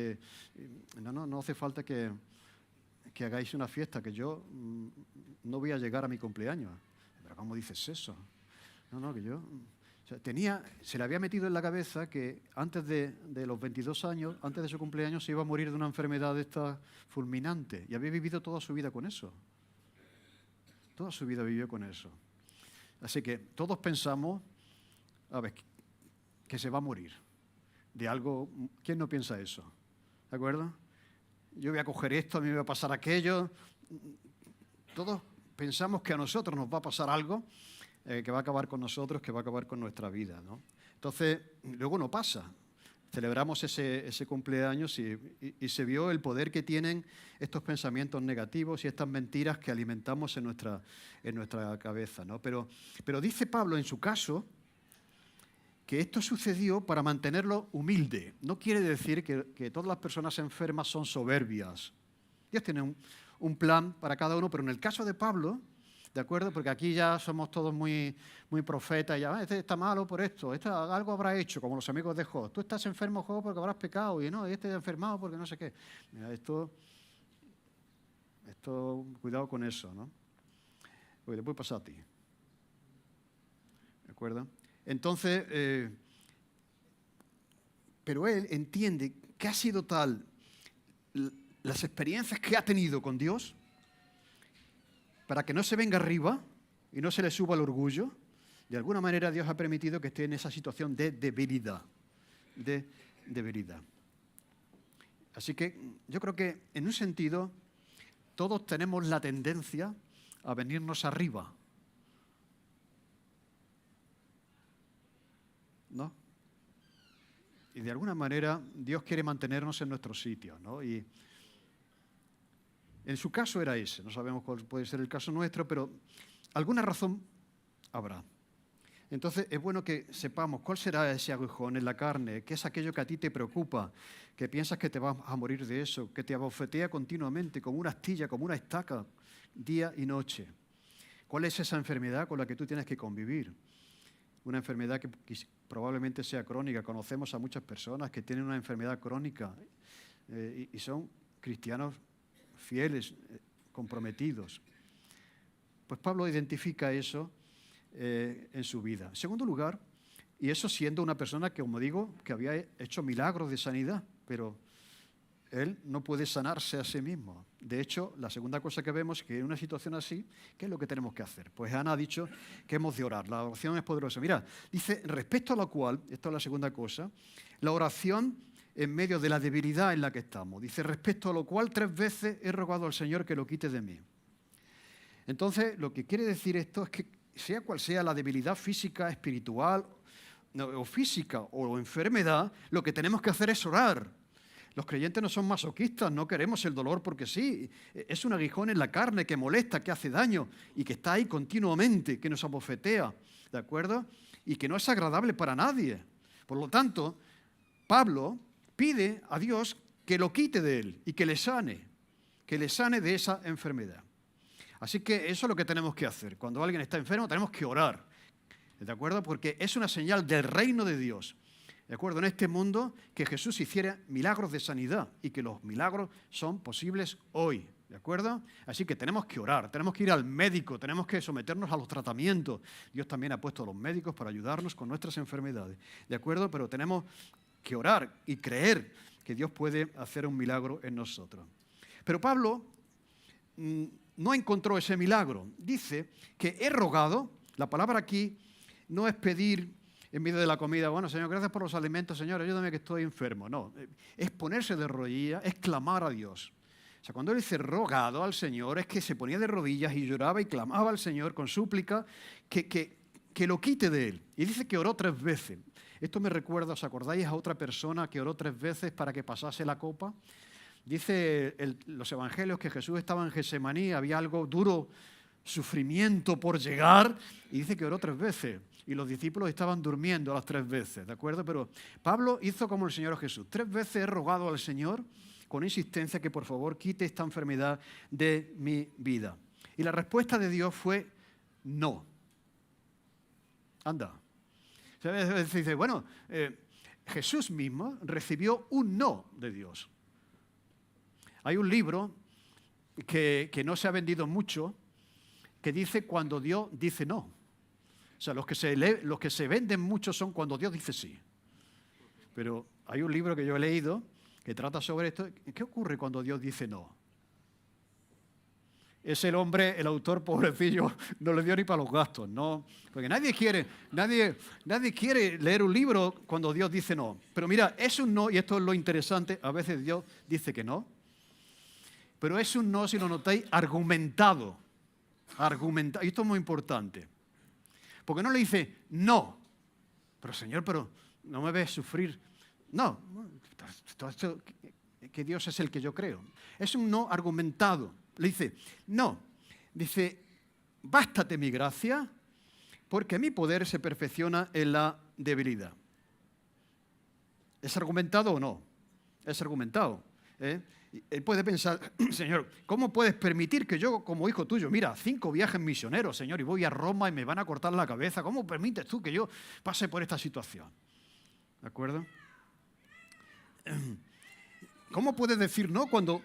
No hace falta que hagáis una fiesta, que yo no voy a llegar a mi cumpleaños. ¿Pero cómo dices eso? No, que yo... O sea, se le había metido en la cabeza que antes de los 22 años, antes de su cumpleaños, se iba a morir de una enfermedad esta fulminante. Y había vivido toda su vida con eso. Toda su vida vivió con eso. Así que todos pensamos, a ver, que se va a morir de algo. ¿Quién no piensa eso? ¿De acuerdo? Yo voy a coger esto, a mí me va a pasar aquello. Todos pensamos que a nosotros nos va a pasar algo que va a acabar con nosotros, que va a acabar con nuestra vida, ¿no? Entonces, luego no pasa. Celebramos ese cumpleaños y se vio el poder que tienen estos pensamientos negativos y estas mentiras que alimentamos en nuestra cabeza, ¿no? Pero dice Pablo en su caso que esto sucedió para mantenerlo humilde. No quiere decir que todas las personas enfermas son soberbias. Dios tiene un plan para cada uno, pero en el caso de Pablo, ¿de acuerdo? Porque aquí ya somos todos muy profetas, ya, este está malo por esto, este algo habrá hecho, como los amigos de Job. Tú estás enfermo, Job, porque habrás pecado, y no, este está enfermado porque no sé qué. Mira, esto, cuidado con eso, ¿no? Porque te puede pasar a ti. ¿De acuerdo? Entonces, pero él entiende que ha sido tal las experiencias que ha tenido con Dios, para que no se venga arriba y no se le suba el orgullo. De alguna manera Dios ha permitido que esté en esa situación de debilidad. Así que yo creo que en un sentido todos tenemos la tendencia a venirnos arriba, ¿no? Y de alguna manera Dios quiere mantenernos en nuestro sitio, ¿no? Y en su caso era ese, no sabemos cuál puede ser el caso nuestro, pero alguna razón habrá. Entonces es bueno que sepamos cuál será ese aguijón en la carne, qué es aquello que a ti te preocupa, que piensas que te vas a morir de eso, que te abofetea continuamente como una astilla, como una estaca, día y noche. ¿Cuál es esa enfermedad con la que tú tienes que convivir? Una enfermedad que probablemente sea crónica. Conocemos a muchas personas que tienen una enfermedad crónica y son cristianos fieles, comprometidos. Pues Pablo identifica eso en su vida. En segundo lugar, y eso siendo una persona que, como digo, que había hecho milagros de sanidad, pero él no puede sanarse a sí mismo. De hecho, la segunda cosa que vemos es que en una situación así, ¿qué es lo que tenemos que hacer? Pues Ana ha dicho que hemos de orar. La oración es poderosa. Mira, dice, respecto a lo cual, esto es la segunda cosa, la oración en medio de la debilidad en la que estamos. Dice, respecto a lo cual 3 veces he rogado al Señor que lo quite de mí. Entonces, lo que quiere decir esto es que sea cual sea la debilidad física, espiritual o física o enfermedad, lo que tenemos que hacer es orar. Los creyentes no son masoquistas, no queremos el dolor porque sí. Es un aguijón en la carne que molesta, que hace daño y que está ahí continuamente, que nos abofetea, ¿de acuerdo? Y que no es agradable para nadie. Por lo tanto, Pablo pide a Dios que lo quite de él y que le sane de esa enfermedad. Así que eso es lo que tenemos que hacer. Cuando alguien está enfermo tenemos que orar, ¿de acuerdo? Porque es una señal del reino de Dios, ¿de acuerdo? En este mundo que Jesús hiciera milagros de sanidad y que los milagros son posibles hoy, ¿de acuerdo? Así que tenemos que orar, tenemos que ir al médico, tenemos que someternos a los tratamientos. Dios también ha puesto a los médicos para ayudarnos con nuestras enfermedades, ¿de acuerdo? Pero tenemos que orar y creer que Dios puede hacer un milagro en nosotros. Pero Pablo no encontró ese milagro. Dice que he rogado, la palabra aquí no es pedir en medio de la comida, bueno, Señor, gracias por los alimentos, Señor, ayúdame que estoy enfermo. No, es ponerse de rodillas, es clamar a Dios. O sea, cuando él dice rogado al Señor, es que se ponía de rodillas y lloraba y clamaba al Señor con súplica que lo quite de él. Y dice que oró 3 veces. Esto me recuerda, ¿os acordáis a otra persona que oró 3 veces para que pasase la copa? Dice los evangelios que Jesús estaba en Getsemaní, había algo duro, sufrimiento por llegar, y dice que oró 3 veces. Y los discípulos estaban durmiendo las 3 veces, ¿de acuerdo? Pero Pablo hizo como el Señor Jesús. 3 veces he rogado al Señor con insistencia que por favor quite esta enfermedad de mi vida. Y la respuesta de Dios fue no. Anda. Dice, bueno, Jesús mismo recibió un no de Dios. Hay un libro que no se ha vendido mucho que dice cuando Dios dice no. O sea, los que se venden mucho son cuando Dios dice sí. Pero hay un libro que yo he leído que trata sobre esto. ¿Qué ocurre cuando Dios dice no? Es el hombre, el autor pobrecillo, no le dio ni para los gastos, ¿no? Porque nadie quiere leer un libro cuando Dios dice no. Pero mira, es un no, y esto es lo interesante, a veces Dios dice que no, pero es un no, si lo notáis, argumentado. Y esto es muy importante. Porque no le dice no, pero Señor, pero no me ves sufrir. No, que Dios es el que yo creo. Es un no argumentado. Le dice, no, dice, bástate mi gracia, porque mi poder se perfecciona en la debilidad. ¿Es argumentado o no? Es argumentado. Él puede pensar, Señor, ¿cómo puedes permitir que yo, como hijo tuyo, mira, 5 viajes misioneros, Señor, y voy a Roma y me van a cortar la cabeza? ¿Cómo permites tú que yo pase por esta situación? ¿De acuerdo? ¿Cómo puedes decir no cuando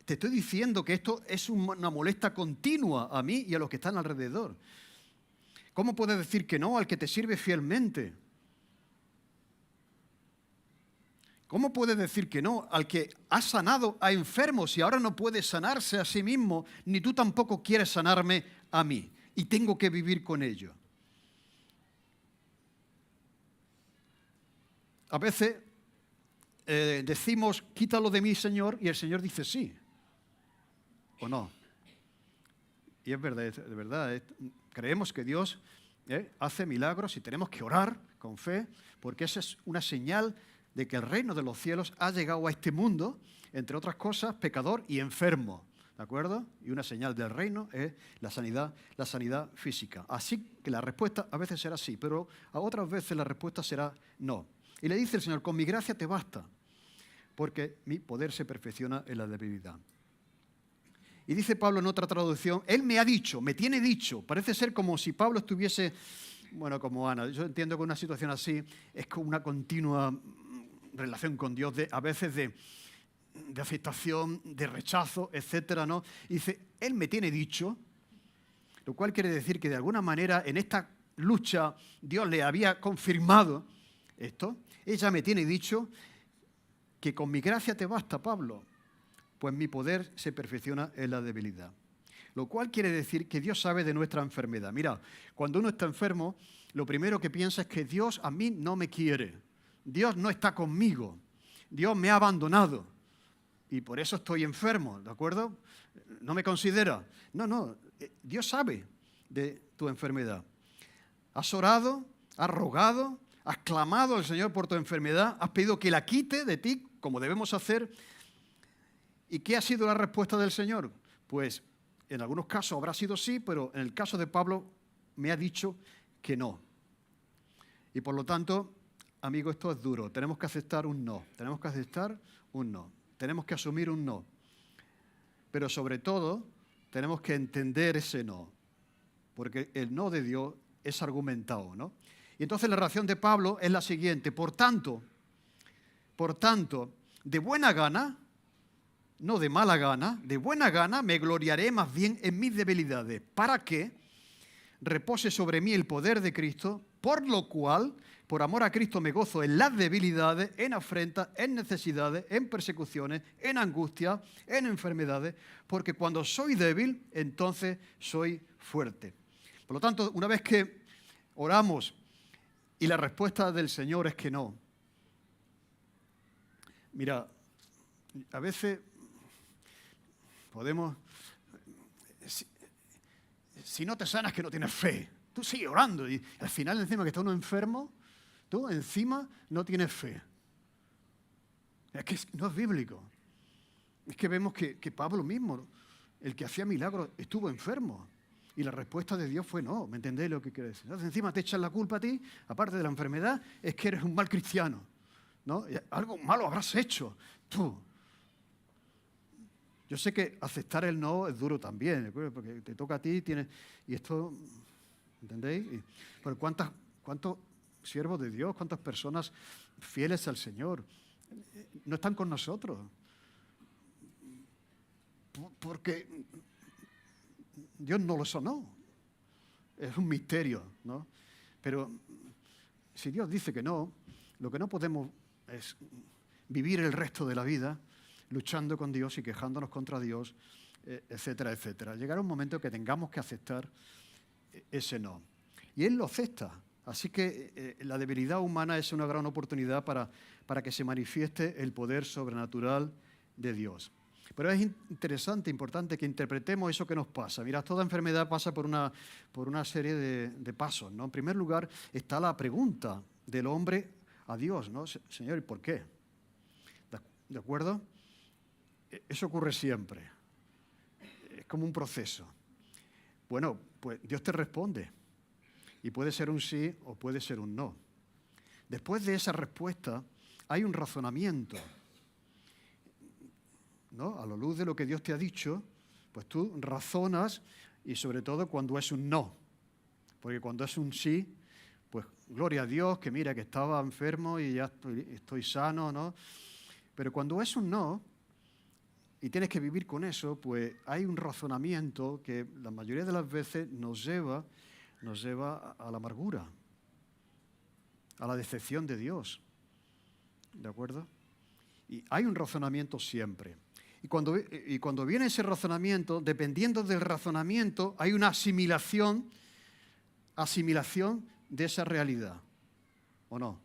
te estoy diciendo que esto es una molestia continua a mí y a los que están alrededor? ¿Cómo puedes decir que no al que te sirve fielmente? ¿Cómo puedes decir que no al que ha sanado a enfermos y ahora no puede sanarse a sí mismo, ni tú tampoco quieres sanarme a mí y tengo que vivir con ello? A veces decimos, quítalo de mí, Señor, y el Señor dice sí. ¿O no? Y es verdad, de verdad, creemos que Dios hace milagros y tenemos que orar con fe, porque esa es una señal de que el reino de los cielos ha llegado a este mundo, entre otras cosas, pecador y enfermo, ¿de acuerdo? Y una señal del reino es la sanidad física. Así que la respuesta a veces será sí, pero a otras veces la respuesta será no. Y le dice el Señor, con mi gracia te basta, porque mi poder se perfecciona en la debilidad. Y dice Pablo en otra traducción, él me ha dicho, me tiene dicho. Parece ser como si Pablo estuviese, bueno, como Ana. Yo entiendo que una situación así es como una continua relación con Dios, a veces de aceptación, de rechazo, etcétera, ¿no? Y dice, él me tiene dicho, lo cual quiere decir que de alguna manera en esta lucha Dios le había confirmado esto. Ella me tiene dicho que con mi gracia te basta, Pablo, pues mi poder se perfecciona en la debilidad. Lo cual quiere decir que Dios sabe de nuestra enfermedad. Mira, cuando uno está enfermo, lo primero que piensa es que Dios a mí no me quiere. Dios no está conmigo. Dios me ha abandonado. Y por eso estoy enfermo, ¿de acuerdo? No me considera. No, Dios sabe de tu enfermedad. Has orado, has rogado, has clamado al Señor por tu enfermedad, has pedido que la quite de ti, como debemos hacer. ¿Y qué ha sido la respuesta del Señor? Pues en algunos casos habrá sido sí, pero en el caso de Pablo me ha dicho que no. Y por lo tanto, amigo, esto es duro. Tenemos que aceptar un no. Tenemos que aceptar un no. Tenemos que asumir un no. Pero sobre todo, tenemos que entender ese no. Porque el no de Dios es argumentado, ¿no? Y entonces la reacción de Pablo es la siguiente. Por tanto, de buena gana, no de mala gana, de buena gana me gloriaré más bien en mis debilidades, para que repose sobre mí el poder de Cristo, por lo cual, por amor a Cristo, me gozo en las debilidades, en afrentas, en necesidades, en persecuciones, en angustia, en enfermedades, porque cuando soy débil, entonces soy fuerte. Por lo tanto, una vez que oramos y la respuesta del Señor es que no, mira, a veces podemos, si no te sanas que no tienes fe, tú sigues orando y al final encima que está uno enfermo, tú encima no tienes fe. Es que no es bíblico. es que vemos que Pablo mismo, el que hacía milagros, estuvo enfermo. Y la respuesta de Dios fue no, ¿me entendéis lo que quiero decir? Entonces encima te echan la culpa a ti, aparte de la enfermedad, es que eres un mal cristiano, ¿no? Algo malo habrás hecho, tú. Yo sé que aceptar el no es duro también, ¿de acuerdo? Porque te toca a ti, y esto, ¿entendéis? Pero ¿cuántos siervos de Dios, cuántas personas fieles al Señor no están con nosotros? Porque Dios no lo sonó. Es un misterio, ¿no? Pero si Dios dice que no, lo que no podemos es vivir el resto de la vida luchando con Dios y quejándonos contra Dios, etcétera, etcétera. Llegará un momento que tengamos que aceptar ese no. Y Él lo acepta. Así que la debilidad humana es una gran oportunidad para que se manifieste el poder sobrenatural de Dios. Pero es interesante, importante que interpretemos eso que nos pasa. Mira, toda enfermedad pasa por una serie de pasos, ¿no? En primer lugar está la pregunta del hombre a Dios, ¿no? Señor, ¿y por qué? ¿De acuerdo? Eso ocurre siempre. Es como un proceso. Bueno, pues Dios te responde. Y puede ser un sí o puede ser un no. Después de esa respuesta hay un razonamiento, ¿no? A la luz de lo que Dios te ha dicho, pues tú razonas, y sobre todo cuando es un no. Porque cuando es un sí, pues gloria a Dios, que mira que estaba enfermo y ya estoy sano, ¿no? Pero cuando es un no, y tienes que vivir con eso, pues hay un razonamiento que la mayoría de las veces nos lleva a la amargura, a la decepción de Dios. ¿De acuerdo? Y hay un razonamiento siempre. Y cuando viene ese razonamiento, dependiendo del razonamiento, hay una asimilación de esa realidad. ¿O no?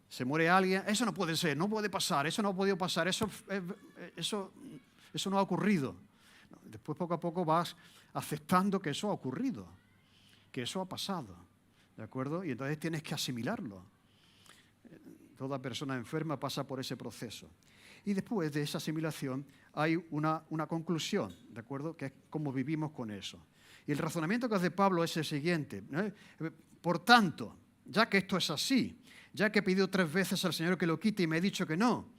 Se muere alguien, eso no puede ser, no puede pasar, eso no ha podido pasar, eso no ha ocurrido. Después poco a poco vas aceptando que eso ha ocurrido, que eso ha pasado, ¿de acuerdo? Y entonces tienes que asimilarlo. Toda persona enferma pasa por ese proceso. Y después de esa asimilación hay una conclusión, ¿de acuerdo? Que es cómo vivimos con eso. Y el razonamiento que hace Pablo es el siguiente, ¿no? Por tanto, ya que esto es así, ya que he pedido 3 veces al Señor que lo quite y me ha dicho que no,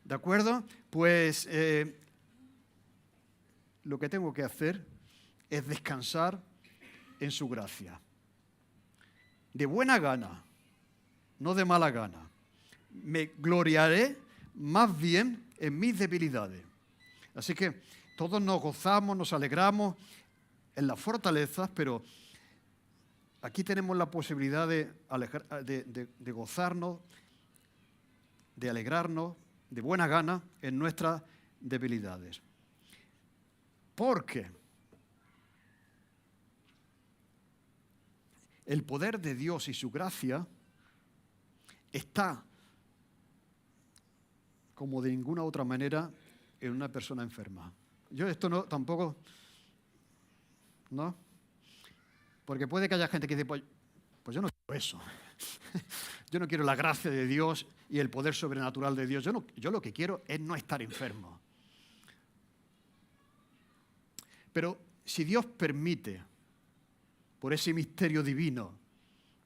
¿de acuerdo? Pues lo que tengo que hacer es descansar en su gracia. De buena gana, no de mala gana. Me gloriaré más bien en mis debilidades. Así que todos nos gozamos, nos alegramos en las fortalezas, pero aquí tenemos la posibilidad de gozarnos, de alegrarnos, de buena gana en nuestras debilidades. Porque el poder de Dios y su gracia está, como de ninguna otra manera, en una persona enferma. Yo esto no, tampoco, ¿no? Porque puede que haya gente que dice, pues yo no quiero eso. Yo no quiero la gracia de Dios y el poder sobrenatural de Dios. Yo lo que quiero es no estar enfermo. Pero si Dios permite, por ese misterio divino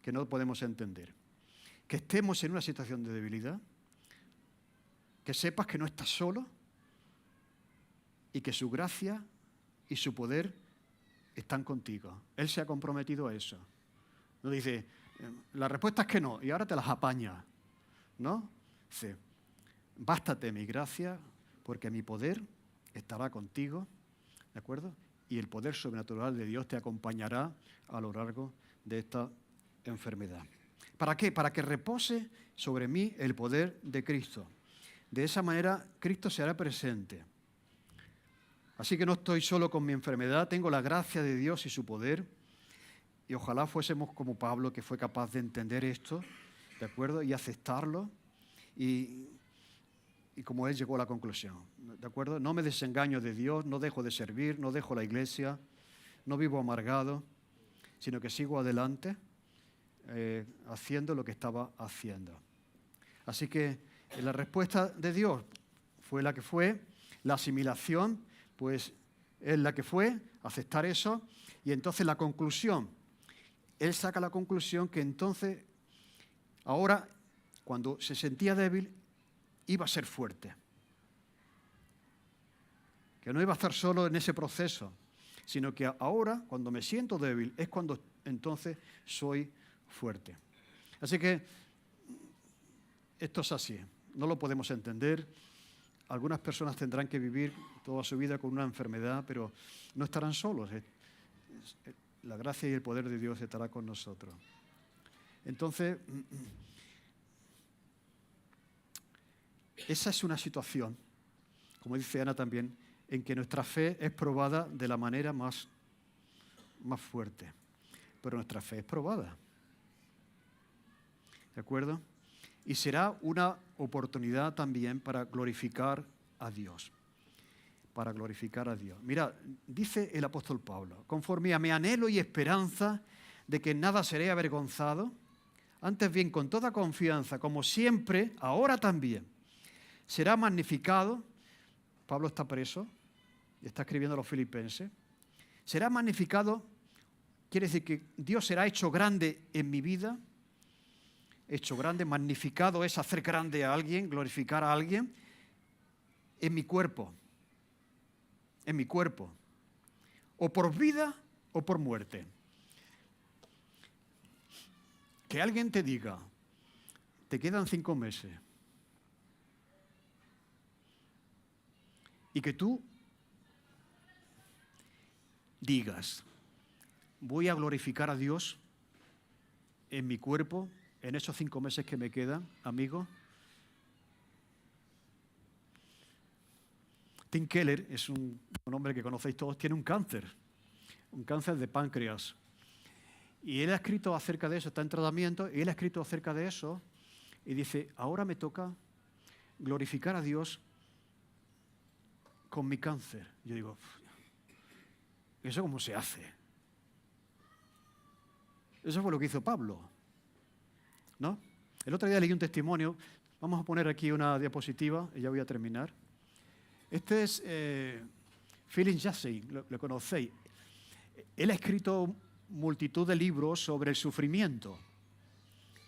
que no podemos entender, que estemos en una situación de debilidad, que sepas que no estás solo y que su gracia y su poder están contigo. Él se ha comprometido a eso. No dice, la respuesta es que no, y ahora te las apañas, ¿no? Dice, bástate mi gracia, porque mi poder estará contigo, ¿de acuerdo? Y el poder sobrenatural de Dios te acompañará a lo largo de esta enfermedad. ¿Para qué? Para que repose sobre mí el poder de Cristo. De esa manera, Cristo se hará presente. Así que no estoy solo con mi enfermedad, tengo la gracia de Dios y su poder. Y ojalá fuésemos como Pablo, que fue capaz de entender esto, ¿de acuerdo? Y aceptarlo. Y como él llegó a la conclusión, ¿de acuerdo? No me desengaño de Dios, no dejo de servir, no dejo la iglesia, no vivo amargado, sino que sigo adelante haciendo lo que estaba haciendo. Así que la respuesta de Dios, fue la que fue, la asimilación pues es la que fue, aceptar eso, y entonces la conclusión, él saca la conclusión que entonces, ahora, cuando se sentía débil, iba a ser fuerte. Que no iba a estar solo en ese proceso, sino que ahora, cuando me siento débil, es cuando entonces soy fuerte. Así que esto es así, no lo podemos entender. Algunas personas tendrán que vivir toda su vida con una enfermedad, pero no estarán solos. La gracia y el poder de Dios estará con nosotros. Entonces, esa es una situación, como dice Ana también, en que nuestra fe es probada de la manera más fuerte. Pero nuestra fe es probada. ¿De acuerdo? Y será una oportunidad también para glorificar a Dios. Para glorificar a Dios. Mira, dice el apóstol Pablo, conforme a mi anhelo y esperanza de que en nada seré avergonzado, antes bien con toda confianza, como siempre, ahora también, será magnificado. Pablo está preso, está escribiendo a los filipenses. Será magnificado, quiere decir que Dios será hecho grande en mi vida. Hecho grande, magnificado es hacer grande a alguien, glorificar a alguien, en mi cuerpo. En mi cuerpo. O por vida o por muerte. Que alguien te diga, te quedan 5 meses. Y que tú digas, voy a glorificar a Dios en mi cuerpo, en esos 5 meses que me quedan, amigo. Tim Keller es un hombre que conocéis todos, tiene un cáncer de páncreas. Y él ha escrito acerca de eso, está en tratamiento, y él ha escrito acerca de eso, y dice, ahora me toca glorificar a Dios con mi cáncer. Yo digo, ¿eso cómo se hace? Eso fue lo que hizo Pablo, ¿no? El otro día leí un testimonio, vamos a poner aquí una diapositiva, y ya voy a terminar. Este es Philip Yancey, lo conocéis. Él ha escrito multitud de libros sobre el sufrimiento.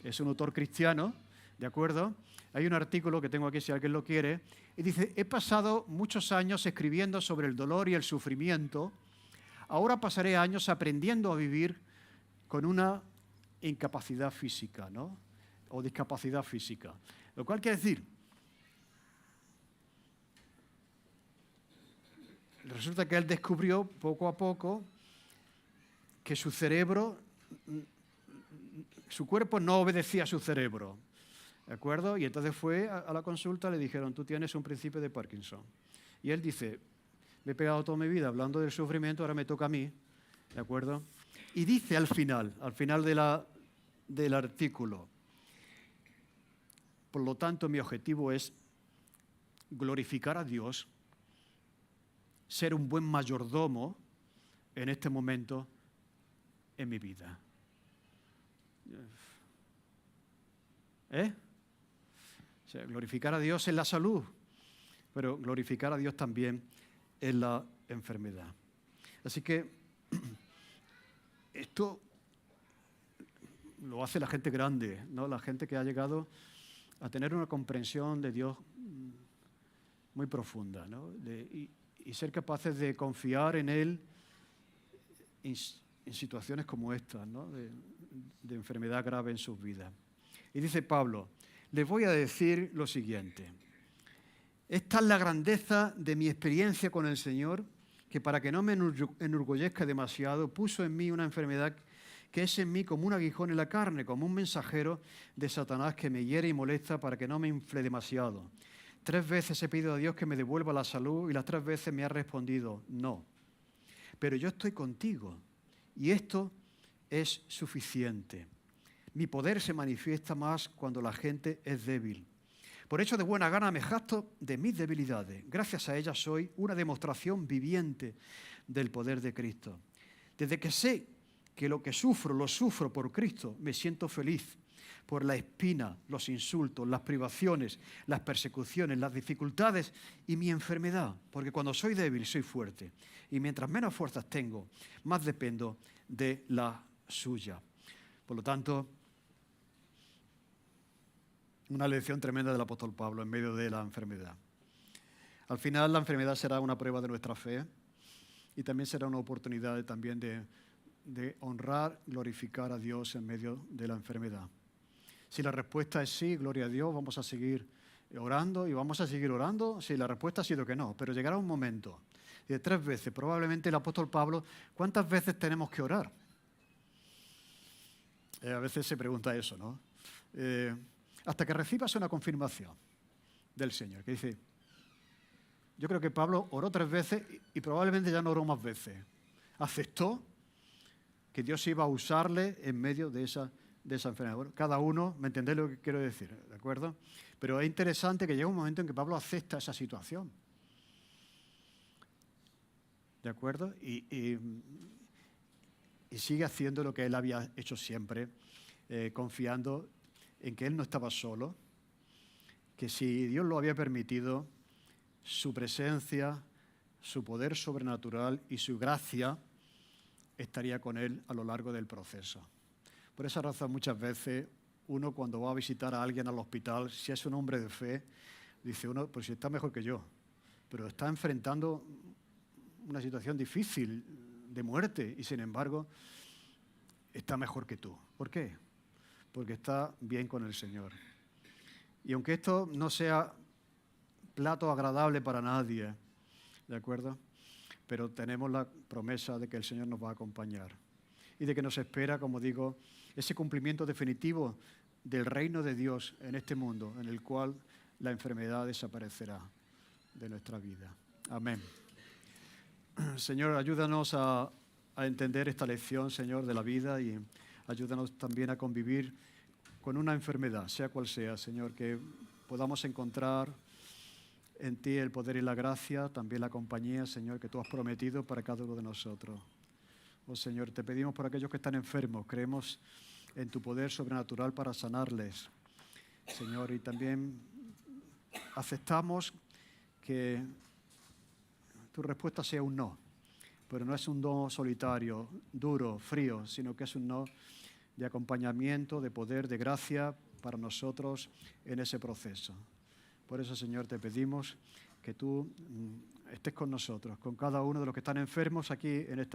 Es un autor cristiano, ¿de acuerdo? Hay un artículo que tengo aquí si alguien lo quiere, y dice, he pasado muchos años escribiendo sobre el dolor y el sufrimiento, ahora pasaré años aprendiendo a vivir con una incapacidad física, ¿no? O discapacidad física. Lo cual quiere decir, resulta que él descubrió poco a poco que su cerebro, su cuerpo no obedecía a su cerebro, ¿de acuerdo? Y entonces fue a la consulta, le dijeron, tú tienes un principio de Parkinson. Y él dice, me he pegado toda mi vida hablando del sufrimiento, ahora me toca a mí, ¿de acuerdo? Y dice al final del artículo, por lo tanto mi objetivo es glorificar a Dios, ser un buen mayordomo en este momento en mi vida. O sea, glorificar a Dios en la salud, pero glorificar a Dios también en la enfermedad. Así que esto lo hace la gente grande, ¿no? La gente que ha llegado a tener una comprensión de Dios muy profunda, ¿no? Y ser capaces de confiar en Él en situaciones como estas, ¿no? de enfermedad grave en sus vidas. Y dice Pablo, les voy a decir lo siguiente. Esta es la grandeza de mi experiencia con el Señor, que para que no me enorgullezca demasiado, puso en mí una enfermedad que es en mí como un aguijón en la carne, como un mensajero de Satanás que me hiere y molesta para que no me infle demasiado. 3 veces he pedido a Dios que me devuelva la salud y las 3 veces me ha respondido, no. Pero yo estoy contigo y esto es suficiente. Mi poder se manifiesta más cuando la gente es débil. Por hecho de buena gana me jacto de mis debilidades. Gracias a ellas soy una demostración viviente del poder de Cristo. Desde que sé que lo que sufro, lo sufro por Cristo, me siento feliz, por la espina, los insultos, las privaciones, las persecuciones, las dificultades y mi enfermedad. Porque cuando soy débil, soy fuerte. Y mientras menos fuerzas tengo, más dependo de la suya. Por lo tanto, una lección tremenda del apóstol Pablo en medio de la enfermedad. Al final, la enfermedad será una prueba de nuestra fe y también será una oportunidad también de honrar, glorificar a Dios en medio de la enfermedad. Si la respuesta es sí, gloria a Dios, vamos a seguir orando y vamos a seguir orando. Si la respuesta ha sido que no, pero llegará un momento de 3 veces, probablemente el apóstol Pablo, ¿cuántas veces tenemos que orar? A veces se pregunta eso, ¿no? Hasta que recibas una confirmación del Señor, que dice, yo creo que Pablo oró 3 veces y probablemente ya no oró más veces. Aceptó que Dios iba a usarle en medio de esa enfermedad. Bueno, cada uno, ¿me entendéis lo que quiero decir? ¿De acuerdo? Pero es interesante que llega un momento en que Pablo acepta esa situación. ¿De acuerdo? Y sigue haciendo lo que él había hecho siempre, confiando en que él no estaba solo, que si Dios lo había permitido, su presencia, su poder sobrenatural y su gracia estaría con él a lo largo del proceso. Por esa razón, muchas veces, uno cuando va a visitar a alguien al hospital, si es un hombre de fe, dice uno, pues si está mejor que yo, pero está enfrentando una situación difícil de muerte y sin embargo está mejor que tú. ¿Por qué? Porque está bien con el Señor. Y aunque esto no sea plato agradable para nadie, ¿de acuerdo? Pero tenemos la promesa de que el Señor nos va a acompañar y de que nos espera, como digo, ese cumplimiento definitivo del reino de Dios en este mundo, en el cual la enfermedad desaparecerá de nuestra vida. Amén. Señor, ayúdanos a entender esta lección, Señor, de la vida y ayúdanos también a convivir con una enfermedad, sea cual sea, Señor, que podamos encontrar en ti el poder y la gracia, también la compañía, Señor, que tú has prometido para cada uno de nosotros. Oh, Señor, te pedimos por aquellos que están enfermos, creemos en tu poder sobrenatural para sanarles, Señor, y también aceptamos que tu respuesta sea un no, pero no es un no solitario, duro, frío, sino que es un no de acompañamiento, de poder, de gracia para nosotros en ese proceso. Por eso, Señor, te pedimos que tú estés con nosotros, con cada uno de los que están enfermos aquí en esta